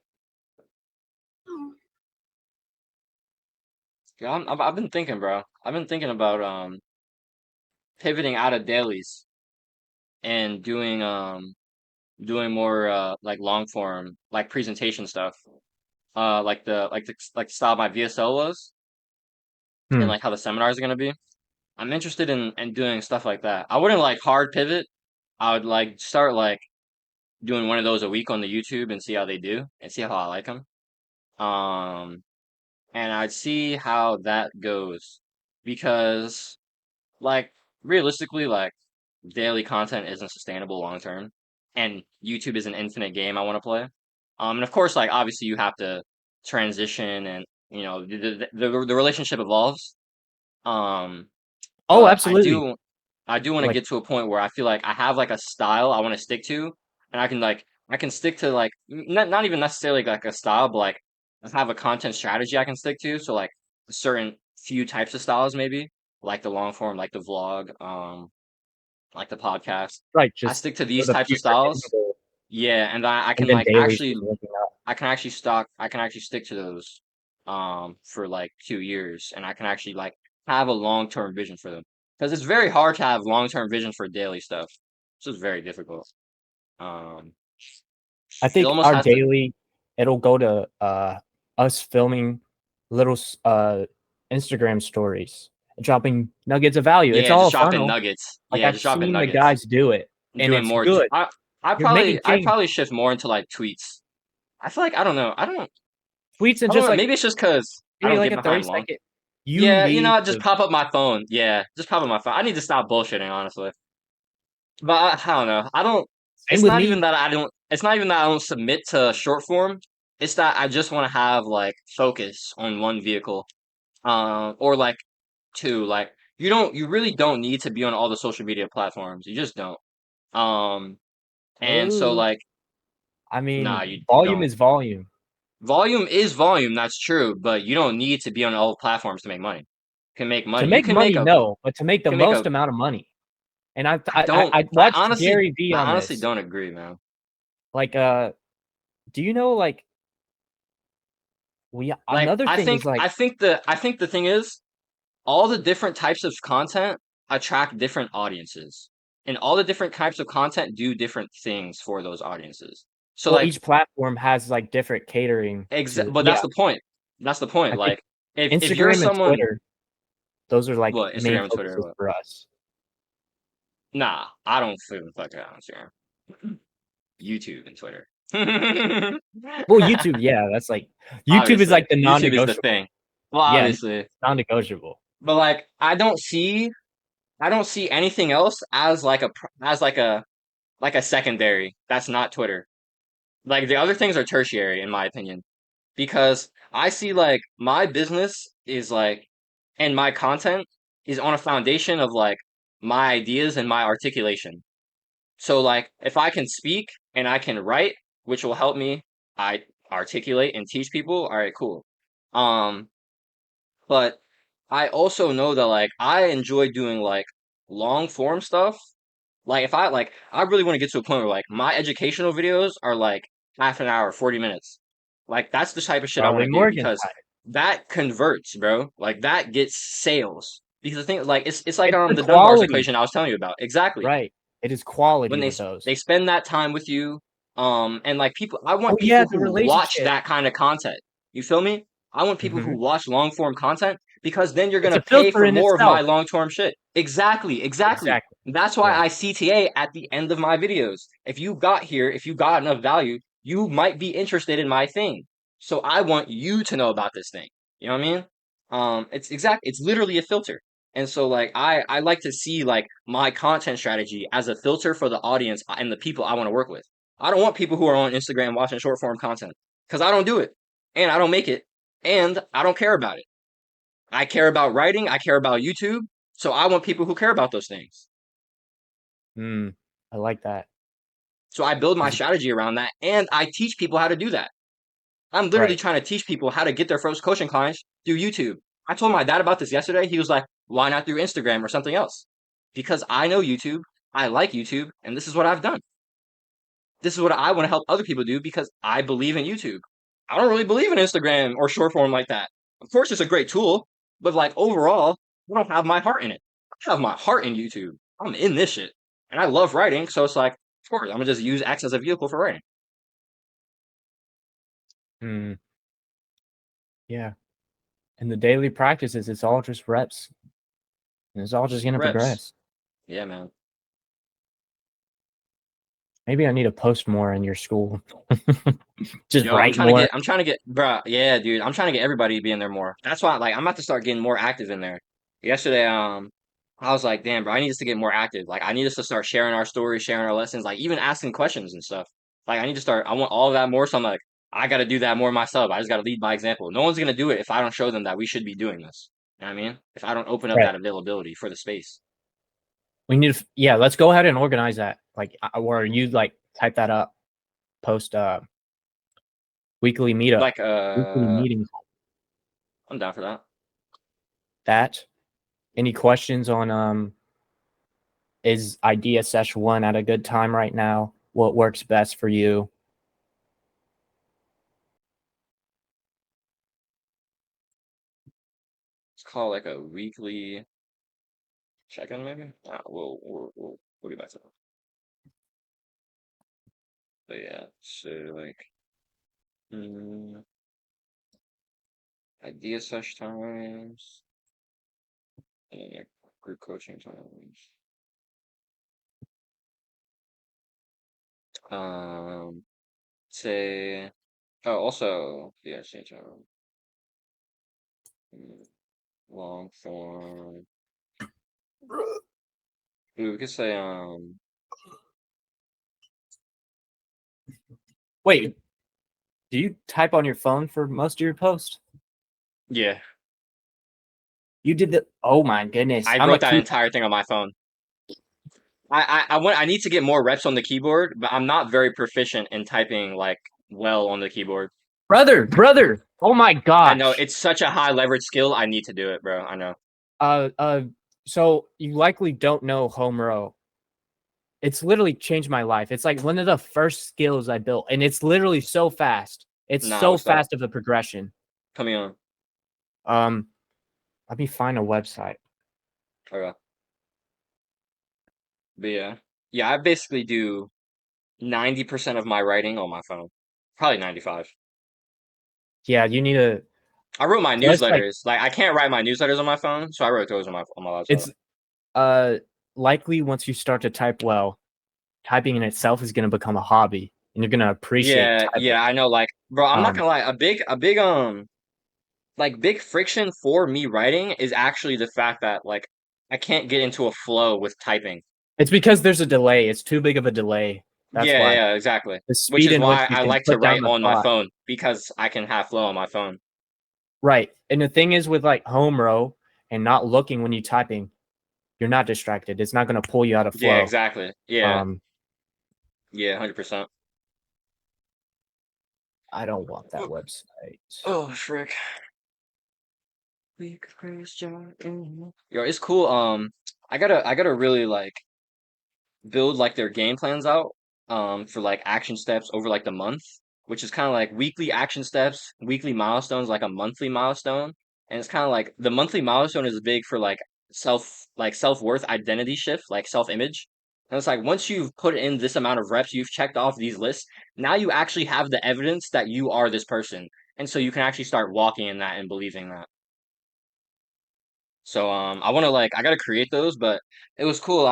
S1: Yeah, I've been thinking, bro. I've been thinking about pivoting out of dailies and doing more like long form like presentation stuff. like the style my VSL was, and
S2: Hmm.
S1: like how the seminars are gonna be. I'm interested in doing stuff like that. I wouldn't like hard pivot. I would like start like doing one of those a week on the YouTube and see how they do and see how I like them. Um, and I'd see how that goes because like realistically, like daily content isn't sustainable long term, and YouTube is an infinite game I want to play. And of course, like obviously you have to transition, and you know the relationship evolves. Um,
S2: Oh,
S1: but
S2: absolutely.
S1: I do want to
S2: Like
S1: get to a point where I feel like I have like a style I want to stick to, and I can stick to like not even necessarily like a style, but like I have a content strategy I can stick to. So like a certain few types of styles maybe, like the long form, like the vlog, like the podcast.
S2: right,
S1: I
S2: just
S1: stick to
S2: for
S1: these
S2: the
S1: types of
S2: future end
S1: styles.
S2: goal,
S1: Yeah, and I
S2: and
S1: can
S2: then
S1: like
S2: dailies
S1: actually
S2: just looking up.
S1: I can actually stick to those for like 2 years, and I can actually like have a long-term vision for them. Because it's very hard to have long-term vision for daily stuff. It's just very difficult. Um
S2: I
S1: you
S2: think
S1: almost
S2: our
S1: have to,
S2: daily, it'll go to us filming little Instagram stories, dropping nuggets of value. It's
S1: yeah,
S2: all
S1: just
S2: a
S1: dropping
S2: funnel.
S1: nuggets.
S2: Like
S1: Yeah,
S2: I've
S1: just dropping
S2: seen the
S1: nuggets.
S2: guys do it, and
S1: Doing
S2: it's
S1: more
S2: good. You're making
S1: I'd
S2: change.
S1: probably shift more into like tweets. I feel like I don't know.
S2: Tweets and
S1: I don't
S2: just
S1: know.
S2: like
S1: Maybe it's just because I
S2: maybe
S1: don't
S2: like
S1: get
S2: a 30
S1: behind long.
S2: second. You
S1: Yeah, you
S2: need
S1: know, just
S2: to
S1: pop up my phone. Yeah, just pop up my phone. I need to stop bullshitting, honestly. But I don't know. I don't.
S2: same with me.
S1: It's not even that I don't submit to short form. It's that I just want to have like focus on one vehicle, or like two. Like you really don't need to be on all the social media platforms. You just don't. Um, and so
S2: Oh,
S1: like,
S2: I
S1: nah,
S2: mean,
S1: you
S2: volume
S1: don't.
S2: is volume.
S1: Volume is volume. That's true, but you don't need to be on all platforms to make money. You can make
S2: To
S1: money.
S2: make money, no, but to make
S1: You
S2: the
S1: can make a.
S2: most amount of money. And I
S1: I
S2: watched
S1: honestly,
S2: Gary V
S1: I
S2: on
S1: honestly
S2: this.
S1: don't agree, man.
S2: Like, do you know like we
S1: Like
S2: another thing is like
S1: I think the thing is all the different types of content attract different audiences. And all the different types of content do different things for those audiences. So
S2: well,
S1: like
S2: each platform has like different catering to.
S1: but that's
S2: Yeah,
S1: the point. That's the point.
S2: I think
S1: Like if you're
S2: Instagram and
S1: someone,
S2: Twitter, those are like
S1: what,
S2: main
S1: Instagram and Twitter,
S2: focuses
S1: what?
S2: for us.
S1: Nah, I don't even fuck on Instagram. YouTube and Twitter.
S2: Well, YouTube, yeah, that's like YouTube is
S1: Obviously,
S2: like the
S1: YouTube is the
S2: non-negotiable.
S1: thing. Well,
S2: Yeah,
S1: obviously,
S2: non-negotiable.
S1: but like I don't see anything else as like as like a secondary. That's not Twitter. Like the other things are tertiary in my opinion because I see like my business is like and my content is on a foundation of like my ideas and my articulation. So like if I can speak and I can write, which will help me I articulate and teach people, all right, cool. Um but I also know that like I enjoy doing like long form stuff. Like if I like I really want to get to a point where like my educational videos are like half an hour, 40 minutes. Like that's the type of shit I want
S2: Charlie
S1: to do
S2: Morgan
S1: because
S2: type.
S1: that converts, bro. Like that gets sales. Because the thing like it's like
S2: It's the
S1: the Dunbar's
S2: quality,
S1: equation I was telling you about. Exactly.
S2: right? It is
S1: When
S2: quality with those.
S1: they spend that time with you, and like people I
S2: Oh
S1: want
S2: yeah,
S1: people
S2: the
S1: who watch
S2: relationship.
S1: that kind of content. You feel me? I want people who
S2: Hmm.
S1: watch long form content because then you're
S2: It's
S1: gonna
S2: a
S1: pay
S2: filter
S1: for
S2: in
S1: more of my
S2: itself.
S1: long term shit. Exactly, exactly.
S2: Exactly.
S1: That's why
S2: Yeah.
S1: I CTA at the end of my videos. If you got here, if you got enough value, you might be interested in my thing. So I want you to know about this thing. You know what I mean? It's literally a filter. And so like I like to see like my content strategy as a filter for the audience and the people I want to work with. I don't want people who are on Instagram watching short form content because I don't do it and I don't make it and I don't care about it. I care about writing, I care about YouTube, so I want people who care about those things.
S2: Mm, I like that.
S1: So I build my
S2: 'Cause
S1: strategy around that and I teach people how to do that. I'm literally
S2: right.
S1: trying to teach people how to get their first coaching clients through YouTube. I told my dad about this yesterday. He was like, "Why not through Instagram or something else?" Because I know YouTube, I like YouTube, and this is what I've done. This is what I want to help other people do because I believe in YouTube. I don't really believe in Instagram or short form like that. Of course, it's a great tool, but like overall, I don't have my heart in it. I have my heart in YouTube. I'm in this shit, and I love writing, so it's like, of course, I'm gonna just use X as a vehicle for writing.
S2: Mm. Yeah. And the daily practices, it's all just reps. And it's all just
S1: Just
S2: gonna
S1: reps.
S2: progress.
S1: Yeah, man.
S2: Maybe I need to post more in your school. Just
S1: Yo, I'm
S2: write
S1: trying to
S2: more.
S1: get, I'm trying to get, bruh, yeah, dude, I'm trying to get everybody to be in there more. That's why, like, I'm about to start getting more active in there. Yesterday, I was like, damn, bro, I need us to get more active. Like, I need us to start sharing our stories, sharing our lessons, like, even asking questions and stuff. Like, I need to start, I want all of that more. So I'm like, I got to do that more myself. I just got to lead by example. No one's gonna do it if I don't show them that we should be doing this. You know what I mean? If I don't open up
S2: Right.
S1: that availability for the space.
S2: We need to, yeah, let's go ahead and organize that. Like, or you like type that up, post weekly meetup,
S1: Like,
S2: weekly meeting.
S1: I'm down for that.
S2: That. Any questions on is idea session one at a good time right now? What works best for you?
S1: Let's call like a weekly check-in, maybe. We'll get back to that. But yeah, so like, mm, idea sesh times, and then like group coaching times. Um, say, oh, also, yeah, same time. Mm, long form. Ooh, we could say,
S2: Wait, do you type on your phone for most of your posts?
S1: yeah,
S2: You did the, oh my goodness.
S1: I
S2: I'm a
S1: wrote that
S2: two
S1: entire thing on my phone. I need to get more reps on the keyboard, but I'm not very proficient in typing like well on the keyboard.
S2: brother. Oh my
S1: I know
S2: gosh.
S1: it's such a high leverage skill. I need to do it, bro. I know.
S2: Uh, uh, so you likely don't know home row. It's literally changed my life. It's like one of the first skills I built, and it's literally so fast. It's
S1: Nah,
S2: so
S1: what's that?
S2: fast of a progression.
S1: Coming on.
S2: Um, Let me find a website.
S1: Okay. But yeah, I basically do 90% of my writing on my phone. Probably 95.
S2: Yeah, you need to.
S1: I wrote my
S2: So it's like
S1: newsletters. Like I can't write my newsletters on my phone, so I wrote those on my laptop.
S2: it's likely once you start to type well, typing in itself is going to become a hobby, and you're going to appreciate
S1: Yeah,
S2: typing.
S1: yeah, I know. Like, bro, I'm not
S2: Um,
S1: gonna lie. Like big friction for me writing is actually the fact that like I can't get into a flow with typing.
S2: it's because there's a delay. It's too big of a delay. That's
S1: Yeah,
S2: why.
S1: yeah, exactly.
S2: The
S1: Which
S2: speed
S1: is
S2: in which
S1: why
S2: you
S1: I
S2: can
S1: like to
S2: put down
S1: write
S2: the
S1: on my
S2: thought.
S1: phone because I can have flow on my phone.
S2: Right. And the thing is with like home row and not looking when you're typing, you're not distracted. It's not going to pull you out of
S1: Yeah,
S2: flow.
S1: exactly. Yeah,
S2: Um,
S1: yeah, 100%.
S2: I don't want that website.
S1: Oh, frick. Yo, it's cool. I gotta really like build like their game plans out for like action steps over like the month, which is kind of like weekly action steps, weekly milestones, like a monthly milestone. And it's kind of like the monthly milestone is big for like self-worth identity shift, like self-image. And it's like once you've put in this amount of reps, you've checked off these lists, now you actually have the evidence that you are this person. And so you can actually start walking in that and believing that. So I want to like I gotta create those, but it was cool.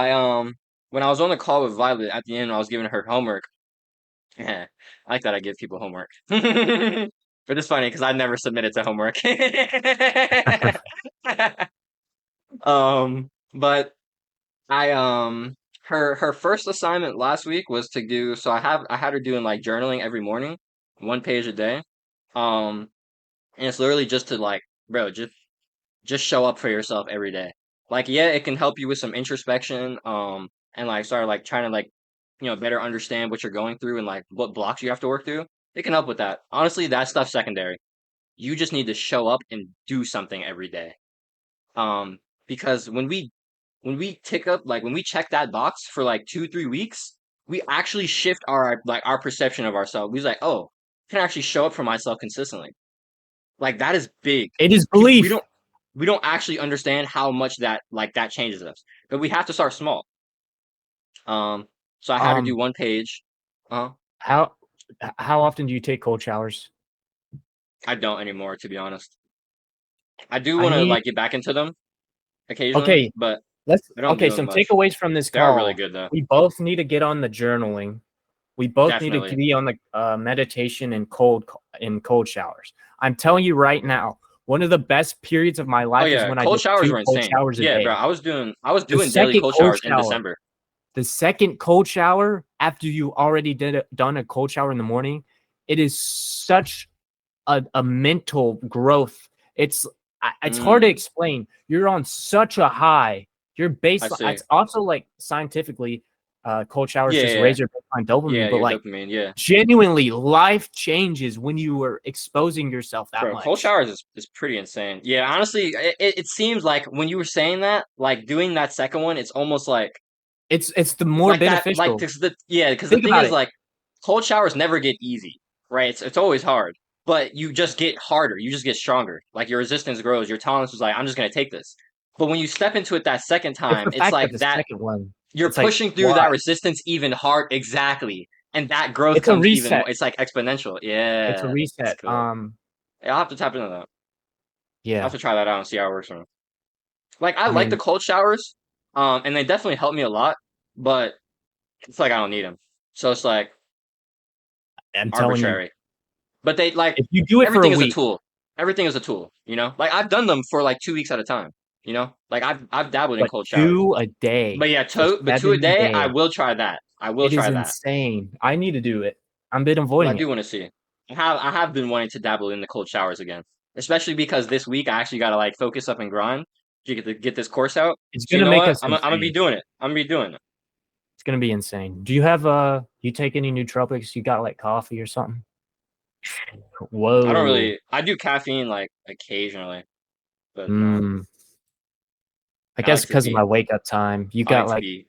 S1: When I was on the call with Violet at the end, I was giving her homework. Yeah, I like that I give people homework. But it's funny because I never submitted to homework. But I her first assignment last week was to do so I had her doing like journaling every morning, 1 page a day. Um and it's literally just to like, bro, just show up for yourself every day. Like, yeah, it can help you with some introspection, and like start like trying to like, better understand what you're going through and like what blocks you have to work through. It can help with that. Honestly, that stuff's secondary. You just need to show up and do something every day. Um, because when we tick up like when we check that box for like 2, 3 weeks, we actually shift our perception of ourselves. We're like, oh, I can actually show up for myself consistently. Like that is big.
S2: It is
S1: People,
S2: belief.
S1: we don't actually understand how much that changes us. But we have to start small. Um, so I had to do
S2: Um,
S1: 1 page. Uh,
S2: how how often do you take cold showers?
S1: I don't anymore, to be honest. I do
S2: I
S1: want to
S2: need
S1: like get back into them occasionally,
S2: okay,
S1: but
S2: let's
S1: I don't
S2: okay,
S1: do them
S2: some
S1: much.
S2: takeaways from this
S1: They are really
S2: call.
S1: good though.
S2: We both need to get on the journaling. We both need to
S1: Definitely.
S2: be on the meditation and cold showers. I'm telling you right now, one of the best periods of my
S1: Oh
S2: life is
S1: yeah,
S2: when I
S1: cold
S2: did
S1: showers
S2: two
S1: were
S2: cold
S1: insane.
S2: showers a
S1: Yeah, bro.
S2: day.
S1: I was
S2: The
S1: doing daily
S2: second
S1: cold
S2: cold
S1: showers in
S2: shower,
S1: December.
S2: the second cold shower after you already done a cold shower in the morning, it is such a mental growth. It's hard to
S1: Mm,
S2: explain. You're on such a high. Your
S1: I
S2: baseline.
S1: see.
S2: It's also like scientifically, cold showers
S1: Yeah,
S2: just
S1: yeah,
S2: raise your baseline
S1: yeah.
S2: dopamine. But
S1: Your
S2: like
S1: dopamine. Yeah,
S2: genuinely, life changes when you are exposing yourself that
S1: bro. Cold
S2: much.
S1: showers is pretty insane. Yeah, honestly, it seems like when you were saying that, like doing that second one, it's almost
S2: It's the more
S1: like that, like
S2: beneficial.
S1: because the
S2: Think
S1: thing
S2: about
S1: is
S2: it.
S1: like cold showers never get easy, right? It's always hard, but you just get harder. You just get stronger. Like your resistance grows. Your tolerance is like, I'm just gonna take this. But when you step into it that second
S2: It's
S1: time,
S2: the
S1: it's
S2: fact that
S1: like
S2: the
S1: that
S2: second one.
S1: you're
S2: It's like
S1: pushing through
S2: why?
S1: that resistance even hard exactly. And that growth
S2: It's a
S1: comes even
S2: reset.
S1: more. It's like exponential.
S2: It's a
S1: Yeah, that's
S2: reset.
S1: cool. Yeah, I'll have to tap into that. I'll have
S2: Yeah.
S1: to try that out and see how it works for me. Like I
S2: I
S1: like the
S2: mean,
S1: cold showers, and they definitely help me a lot, but it's like I don't need them. So it's like
S2: I'm telling you,
S1: arbitrary. But they like
S2: if you do it for a
S1: everything is a
S2: week,
S1: tool. Everything is a tool, you know? Like I've done them for like 2 weeks at a time, you know? Like I've dabbled in
S2: but
S1: cold showers.
S2: two a
S1: But
S2: day
S1: yeah,
S2: for
S1: but two a
S2: 7
S1: day, I
S2: days.
S1: will try that. I will
S2: It is
S1: try that.
S2: insane. I need to do it. I've been
S1: Because I
S2: avoiding
S1: do
S2: it.
S1: want to see. I have been wanting to dabble in the cold showers again. Especially because this week I actually gotta like focus up and grind to get this course out.
S2: It's
S1: So you
S2: gonna
S1: know
S2: make
S1: what?
S2: us
S1: I'm gonna be
S2: insane.
S1: doing it. I'm gonna be doing it.
S2: It's gonna be insane. Do you have you take any nootropics? You got like coffee or something?
S1: I don't
S2: Whoa.
S1: really I do caffeine like occasionally, but no.
S2: Hmm. I
S1: I
S2: guess
S1: like to
S2: because of my
S1: be
S2: wake up time, you
S1: I like
S2: got
S1: to
S2: like
S1: be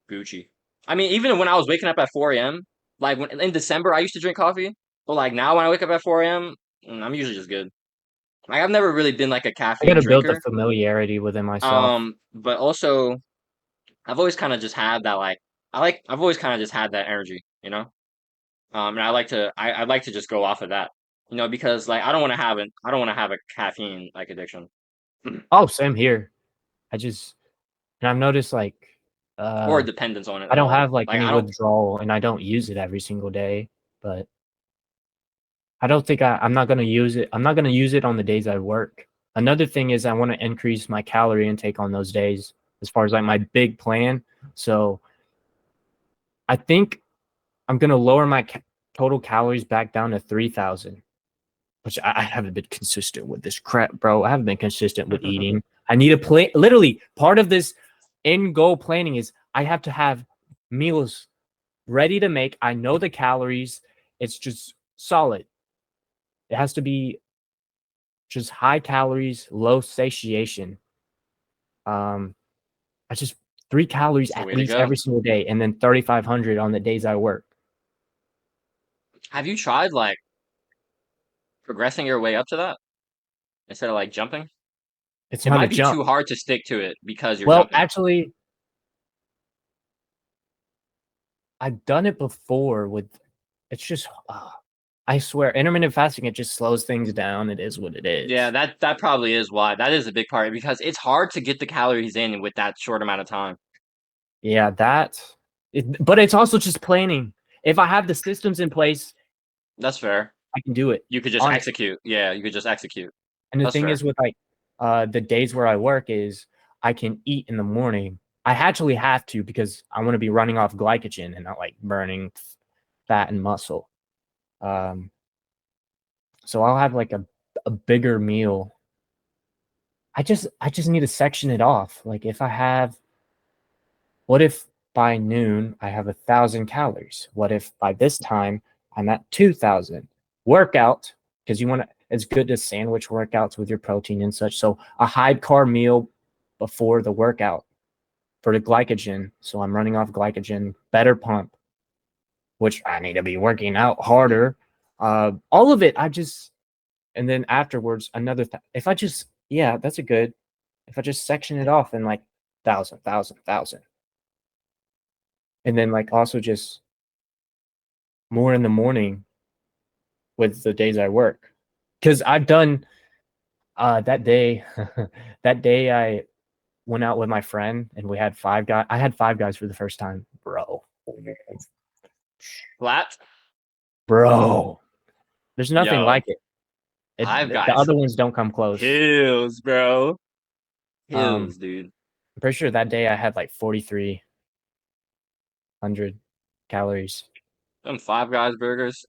S1: Gucci. I mean, even when I was waking up at 4 a.m., like when in December I used to drink coffee, but like now when I wake up at 4 a.m., I'm usually just good. Like I've never really been like a
S2: I
S1: caffeine
S2: gotta build the
S1: drinker.
S2: familiarity within myself.
S1: But also I've always kind of just had that like I've always kind of just had that energy, you know? And I like to just go off of that. You know, because like I don't want to have a caffeine like addiction
S2: Oh, same here. I just and I've noticed like
S1: or a
S2: uh
S1: dependence on it
S2: I don't
S1: rather.
S2: have like
S1: Like
S2: any
S1: I don't
S2: withdrawal and I don't use it every single day, but I don't think I'm not gonna use it. I'm not gonna use it on the days I work. Another thing is I want to increase my calorie intake on those days as far as like my big plan. So I think I'm gonna lower my total calories back down to 3,000, which I haven't been consistent with this crap, bro. I haven't been consistent with eating. I need a plan. Literally, part of this end goal planning is I have to have meals ready to make. I know the calories. It's just solid. It has to be just high calories, low satiation. Um, I just 3 calories
S1: It's the
S2: at
S1: way to
S2: least
S1: go.
S2: every single day, and then 3,500 on the days I work.
S1: Have you tried like progressing your way up to that instead of like jumping?
S2: It's
S1: It
S2: not a
S1: might be
S2: jump.
S1: too hard to stick to it because you're
S2: Well,
S1: jumping.
S2: actually, I've done it before with. It's just, I swear, intermittent fasting. It just slows things down. It is what it
S1: Yeah,
S2: is.
S1: that probably is why. That is a big part because it's hard to get the calories in with that short amount of time.
S2: Yeah, but it's also just planning. If I have the systems in place,
S1: That's fair.
S2: I can do it.
S1: You could just
S2: Honestly.
S1: execute. Yeah, you could just execute.
S2: And the
S1: That's
S2: thing is
S1: fair.
S2: with like the days where I work is I can eat in the morning. I actually have to because I want to be running off glycogen and not like burning fat and muscle. Um, so I'll have like a bigger meal. I just need to section it off. Like if I have what if by noon I have 1,000 calories? What if by this time I'm at 2,000? Workout, because you want to, it's good to sandwich workouts with your protein and such. So a high carb meal before the workout for the glycogen. So I'm running off glycogen, better pump, which I need to be working out harder. All of it, and then afterwards, if I just, yeah, that's a good, if I just section it off in like thousand, and then like also just more in the morning with the days I work. because I've done that day. That day I went out with my friend and we had five guys. I had five guys for the first time, bro.
S1: Flat?
S2: Bro, there's nothing
S1: Yo,
S2: like it.
S1: Five
S2: The
S1: Guys.
S2: other ones don't come close.
S1: Hills, bro.
S2: Um,
S1: Hills, dude.
S2: I'm pretty sure that day I had like 4,300 calories.
S1: Them Five Guys burgers,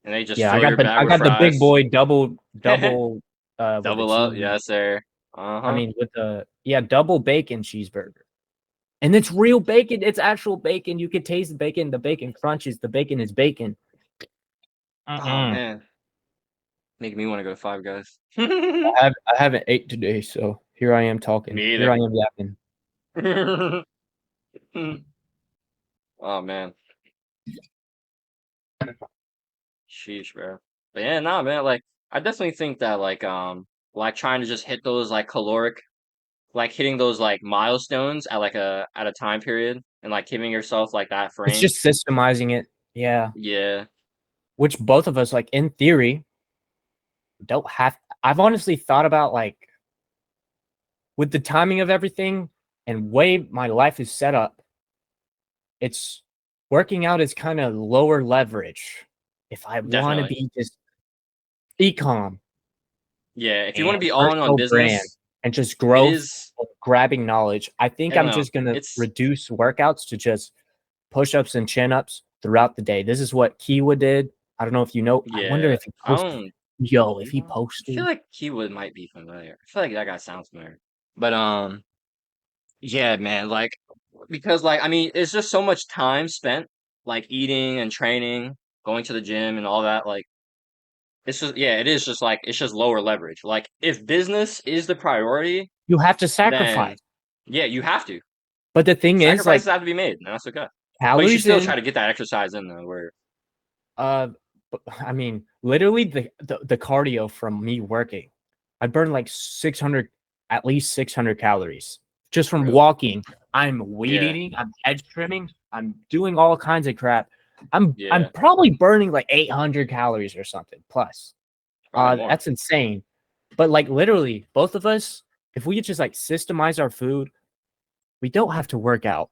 S1: and they just
S2: Yeah, I
S1: fill
S2: got
S1: your
S2: the
S1: bag
S2: I
S1: with
S2: got the big
S1: fries.
S2: boy double with the
S1: Double up,
S2: cheese.
S1: yes, sir.
S2: I
S1: Uh-huh.
S2: mean with the yeah, double bacon cheeseburger. And it's real bacon. It's actual bacon. You can taste the bacon. The bacon crunches. The bacon is bacon.
S1: Oh
S2: Mm-mm.
S1: man, making me want to go to Five Guys.
S2: I haven't ate today, so here I am talking.
S1: Me
S2: Here I
S1: either.
S2: am yapping.
S1: Oh man, sheesh, bro. But yeah, nah, man. Like, I definitely think that like trying to just hit those like caloric, like hitting those like milestones at like a time period, and like giving yourself like that
S2: It's
S1: frame.
S2: just systemizing it. Yeah.
S1: Yeah,
S2: Which both of us, like in theory, don't have. I've honestly thought about like with the timing of everything and way my life is set up, it's working out is kind of lower leverage. If I want to
S1: definitely.
S2: be just ecom
S1: Yeah, if you
S2: and
S1: want to be all in on
S2: personal brand
S1: business,
S2: and just
S1: it
S2: growth
S1: is.
S2: and grabbing knowledge, I
S1: I
S2: think
S1: don't
S2: I'm
S1: know.
S2: just gonna
S1: It's
S2: reduce workouts to just push-ups and chin-ups throughout the day. This is what Kiwa did. I don't know if you know. I wonder
S1: yeah.
S2: if he
S1: I
S2: posted.
S1: don't.
S2: Yo, if he
S1: No, I feel
S2: posted,
S1: like Keywood might be familiar. I feel like that guy sounds familiar. But yeah, man, like because like I mean, it's just so much time spent like eating and training, going to the gym and all that. Like it's just yeah, it is just like it's just lower leverage. Like if business is the priority,
S2: you have to
S1: then
S2: sacrifice.
S1: yeah, you have to.
S2: But the thing is, like
S1: Sacrifices have to be made, and that's okay. But you should
S2: calories
S1: still
S2: in
S1: try to get that exercise in though, where
S2: Uh, I mean, literally the cardio from me working, I burn like 600, at least 600 calories just from
S1: really.
S2: walking. I'm weed
S1: Yeah,
S2: eating. I'm edge trimming. I'm doing all kinds of crap. I'm
S1: yeah,
S2: probably burning like 800 calories or something plus.
S1: probably more.
S2: That's insane. But like literally, both of us, if we could just like systemize our food, we don't have to work out.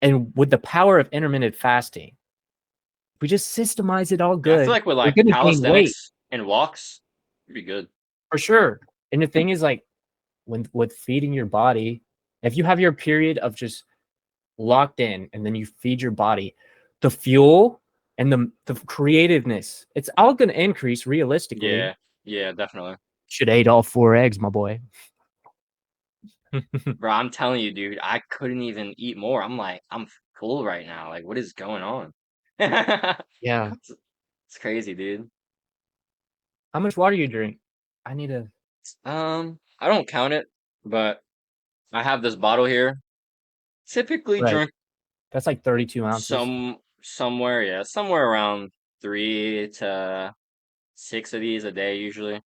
S2: And with the power of intermittent fasting, we just systemize it all
S1: Yeah, I feel
S2: good.
S1: like with
S2: We're
S1: like
S2: gonna gain weight
S1: calisthenics and walks, you'd be good.
S2: for sure. And the thing is, like, when with feeding your body, if you have your period of just locked in, and then you feed your body, the fuel and the creativeness, it's all gonna increase realistically.
S1: Yeah, yeah, definitely.
S2: Should ate all four eggs, my boy.
S1: Bro, I'm telling you, dude, I couldn't even eat more. I'm like, I'm full right now. Like, what is going on?
S2: Yeah.
S1: It's, it's crazy, dude.
S2: How much water you drink? I need to.
S1: I don't count it, but I have this bottle here. Typically
S2: Right.
S1: drink
S2: That's like 32 ounces.
S1: somewhere, yeah, somewhere around 3 to 6 of these a day usually.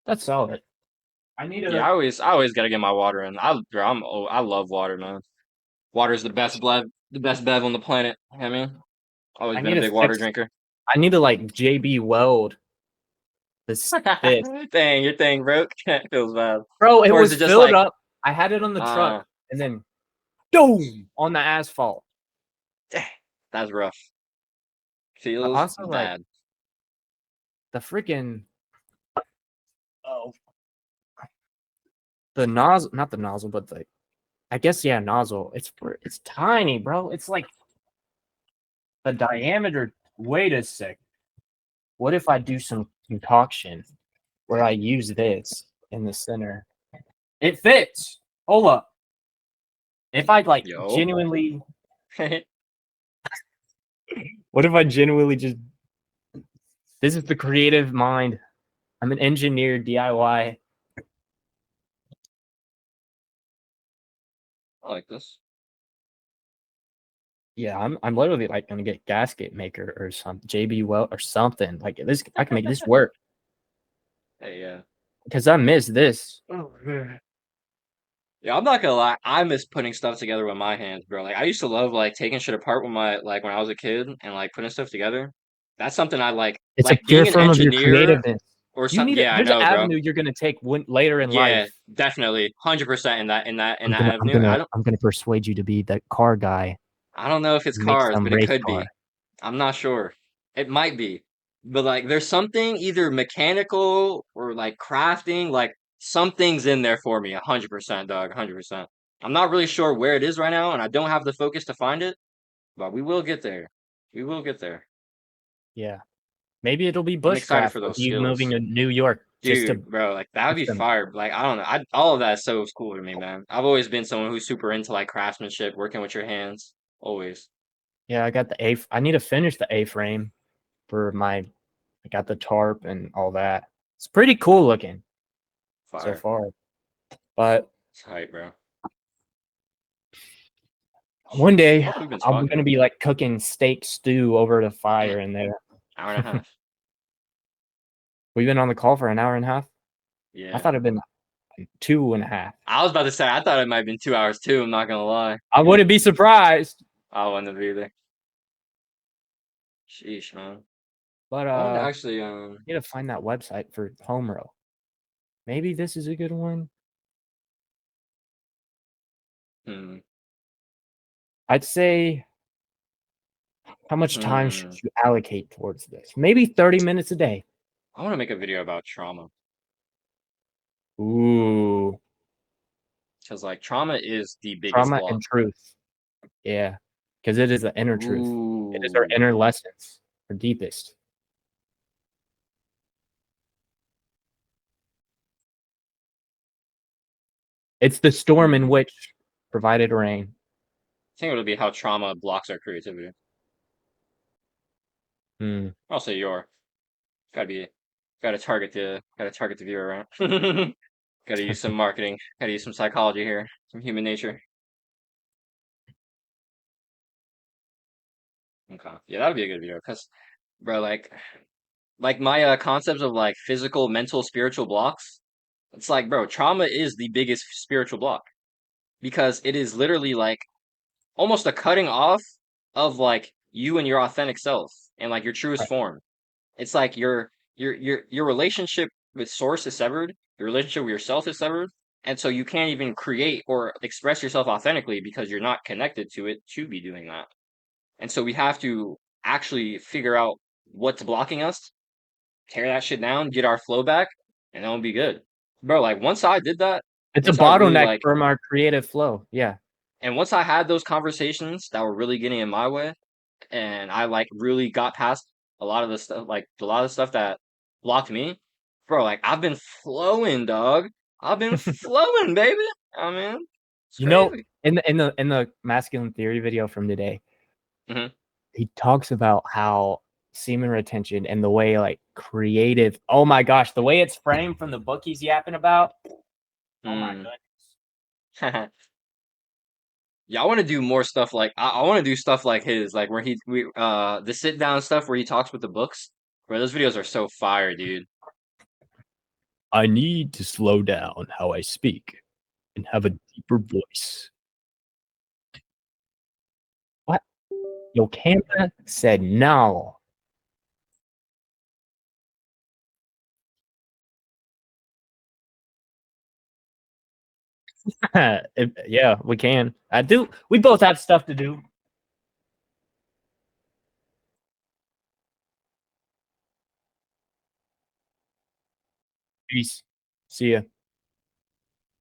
S2: That's solid. I need
S1: Yeah,
S2: to.
S1: I always gotta get my water in. I love water, man. Water's the best bev on the planet. You know what I mean, always
S2: I
S1: been
S2: need
S1: a
S2: to
S1: big water
S2: fix.
S1: drinker.
S2: I need to like JB Weld this.
S1: Dang, your thing broke. Feels bad.
S2: Bro, it
S1: Or is
S2: was
S1: it just
S2: filled
S1: like,
S2: up. I had it on the truck
S1: uh,
S2: and then boom on the asphalt.
S1: dang, that's rough.
S2: But
S1: Feels
S2: also like
S1: bad.
S2: the freaking oh the nozzle, not the nozzle, but the I guess yeah, nozzle. It's tiny, bro. It's like the diameter. Wait a sec. What if I do some concoction where I use this in the center? It fits. Hold up. If I like
S1: Yo.
S2: genuinely, what if I genuinely just this is the creative mind. I'm an engineer DIY.
S1: I like this.
S2: Yeah, I'm literally like gonna get gasket maker or some JB Weld or something. Like this I can make this work
S1: Hey, yeah.
S2: because I miss this.
S1: Oh, man. Yeah, I'm not gonna lie. I miss putting stuff together with my hands, bro. Like I used to love like taking shit apart with my like when I was a kid and like putting stuff together. That's something I like.
S2: It's a
S1: Like
S2: pure
S1: being an
S2: form of your
S1: engineer
S2: creativeness.
S1: or
S2: You
S1: some.
S2: need
S1: Yeah, I
S2: there's an
S1: know, bro.
S2: avenue you're gonna take later in
S1: Yeah,
S2: life.
S1: definitely, 100% in that
S2: I'm gonna I'm
S1: avenue.
S2: gonna I'm gonna persuade you to be that car guy
S1: I don't know if it's
S2: and make
S1: cars,
S2: some
S1: but it
S2: race
S1: could
S2: car.
S1: be. I'm not sure. It might be. But like there's something either mechanical or like crafting, like something's in there for me, 100%, dog, 100%. I'm not really sure where it is right now, and I don't have the focus to find it, but we will get there. We will get there.
S2: Yeah. Maybe it'll be
S1: I'm excited
S2: bushcraft
S1: for
S2: with
S1: those
S2: you moving
S1: skills.
S2: to New York just to
S1: Dude, bro, like that would be
S2: custom.
S1: fire. Like I don't know. All of that is so cool to me, man. I've always been someone who's super into like craftsmanship, working with your hands. Always.
S2: Yeah, I got the A. I need to finish the A frame for my. I got the tarp and all that. It's pretty cool looking so
S1: Fire.
S2: far. But
S1: It's hype, bro.
S2: one
S1: Sheesh.
S2: day
S1: How long have we been
S2: I'm
S1: talking?
S2: gonna be like cooking steak stew over the
S1: Mm,
S2: fire in there.
S1: hour and a half.
S2: We've been on the call for an hour and a half. I
S1: Yeah.
S2: thought it'd been 2.5.
S1: I was about to say, I thought it might have been 2 hours too. I'm not gonna lie.
S2: I wouldn't be surprised.
S1: I wouldn't have either. Sheesh, man.
S2: But
S1: I wanted to
S2: I
S1: actually,
S2: need to find that website for home row. Maybe this is a good one.
S1: hmm,
S2: I'd say how much time should
S1: hmm.
S2: you allocate towards this? Maybe 30 minutes a day.
S1: I want to make a video about trauma
S2: Ooh,
S1: because, like, trauma is the biggest
S2: trauma
S1: block.
S2: and truth. Yeah, because it is the inner truth. It is our
S1: Ooh.
S2: inner lessons, our deepest. It's the storm in
S1: Hmm.
S2: which provided rain.
S1: I think it'll be how trauma blocks our creativity.
S2: Hmm.
S1: I'll say your. Gotta be, gotta target the viewer, right? Gotta use some marketing. Gotta use some psychology here, some human nature. Okay, yeah, that would be a good video. Cause, bro, like my concepts of like physical, mental, spiritual blocks. It's like, bro, trauma is the biggest spiritual block because it is literally like almost a cutting off of like you and your authentic self and like your truest
S2: Right.
S1: form. It's like your relationship with source is severed, your relationship with yourself is severed, and so you can't even create or express yourself authentically because you're not connected to it to be doing that. And so we have to actually figure out what's blocking us, tear that shit down, get our flow back, and then we'll be good. Bro, like once I did that,
S2: It's a
S1: once I really
S2: bottleneck
S1: like
S2: from our creative flow. Yeah.
S1: and once I had those conversations that were really getting in my way, and I like really got past a lot of the stuff, like a lot of the stuff that blocked me, bro. Like I've been flowing, dog. I've been flowing, baby. I mean, it's
S2: You know,
S1: crazy.
S2: in the masculine theory video from today,
S1: Hmm.
S2: he talks about how semen retention and the way like creative. Oh my gosh, the way it's framed from the book he's yapping about. Oh my
S1: Hmm.
S2: goodness.
S1: Yeah, I want to do more stuff like I want to do stuff like his, like where we the sit down stuff where he talks with the books. Bro, those videos are so fire, dude.
S2: I need to slow down how I speak and have a deeper voice. What? Your camera said no. Yeah, we can. I do. We both have stuff to do. Peace. See ya.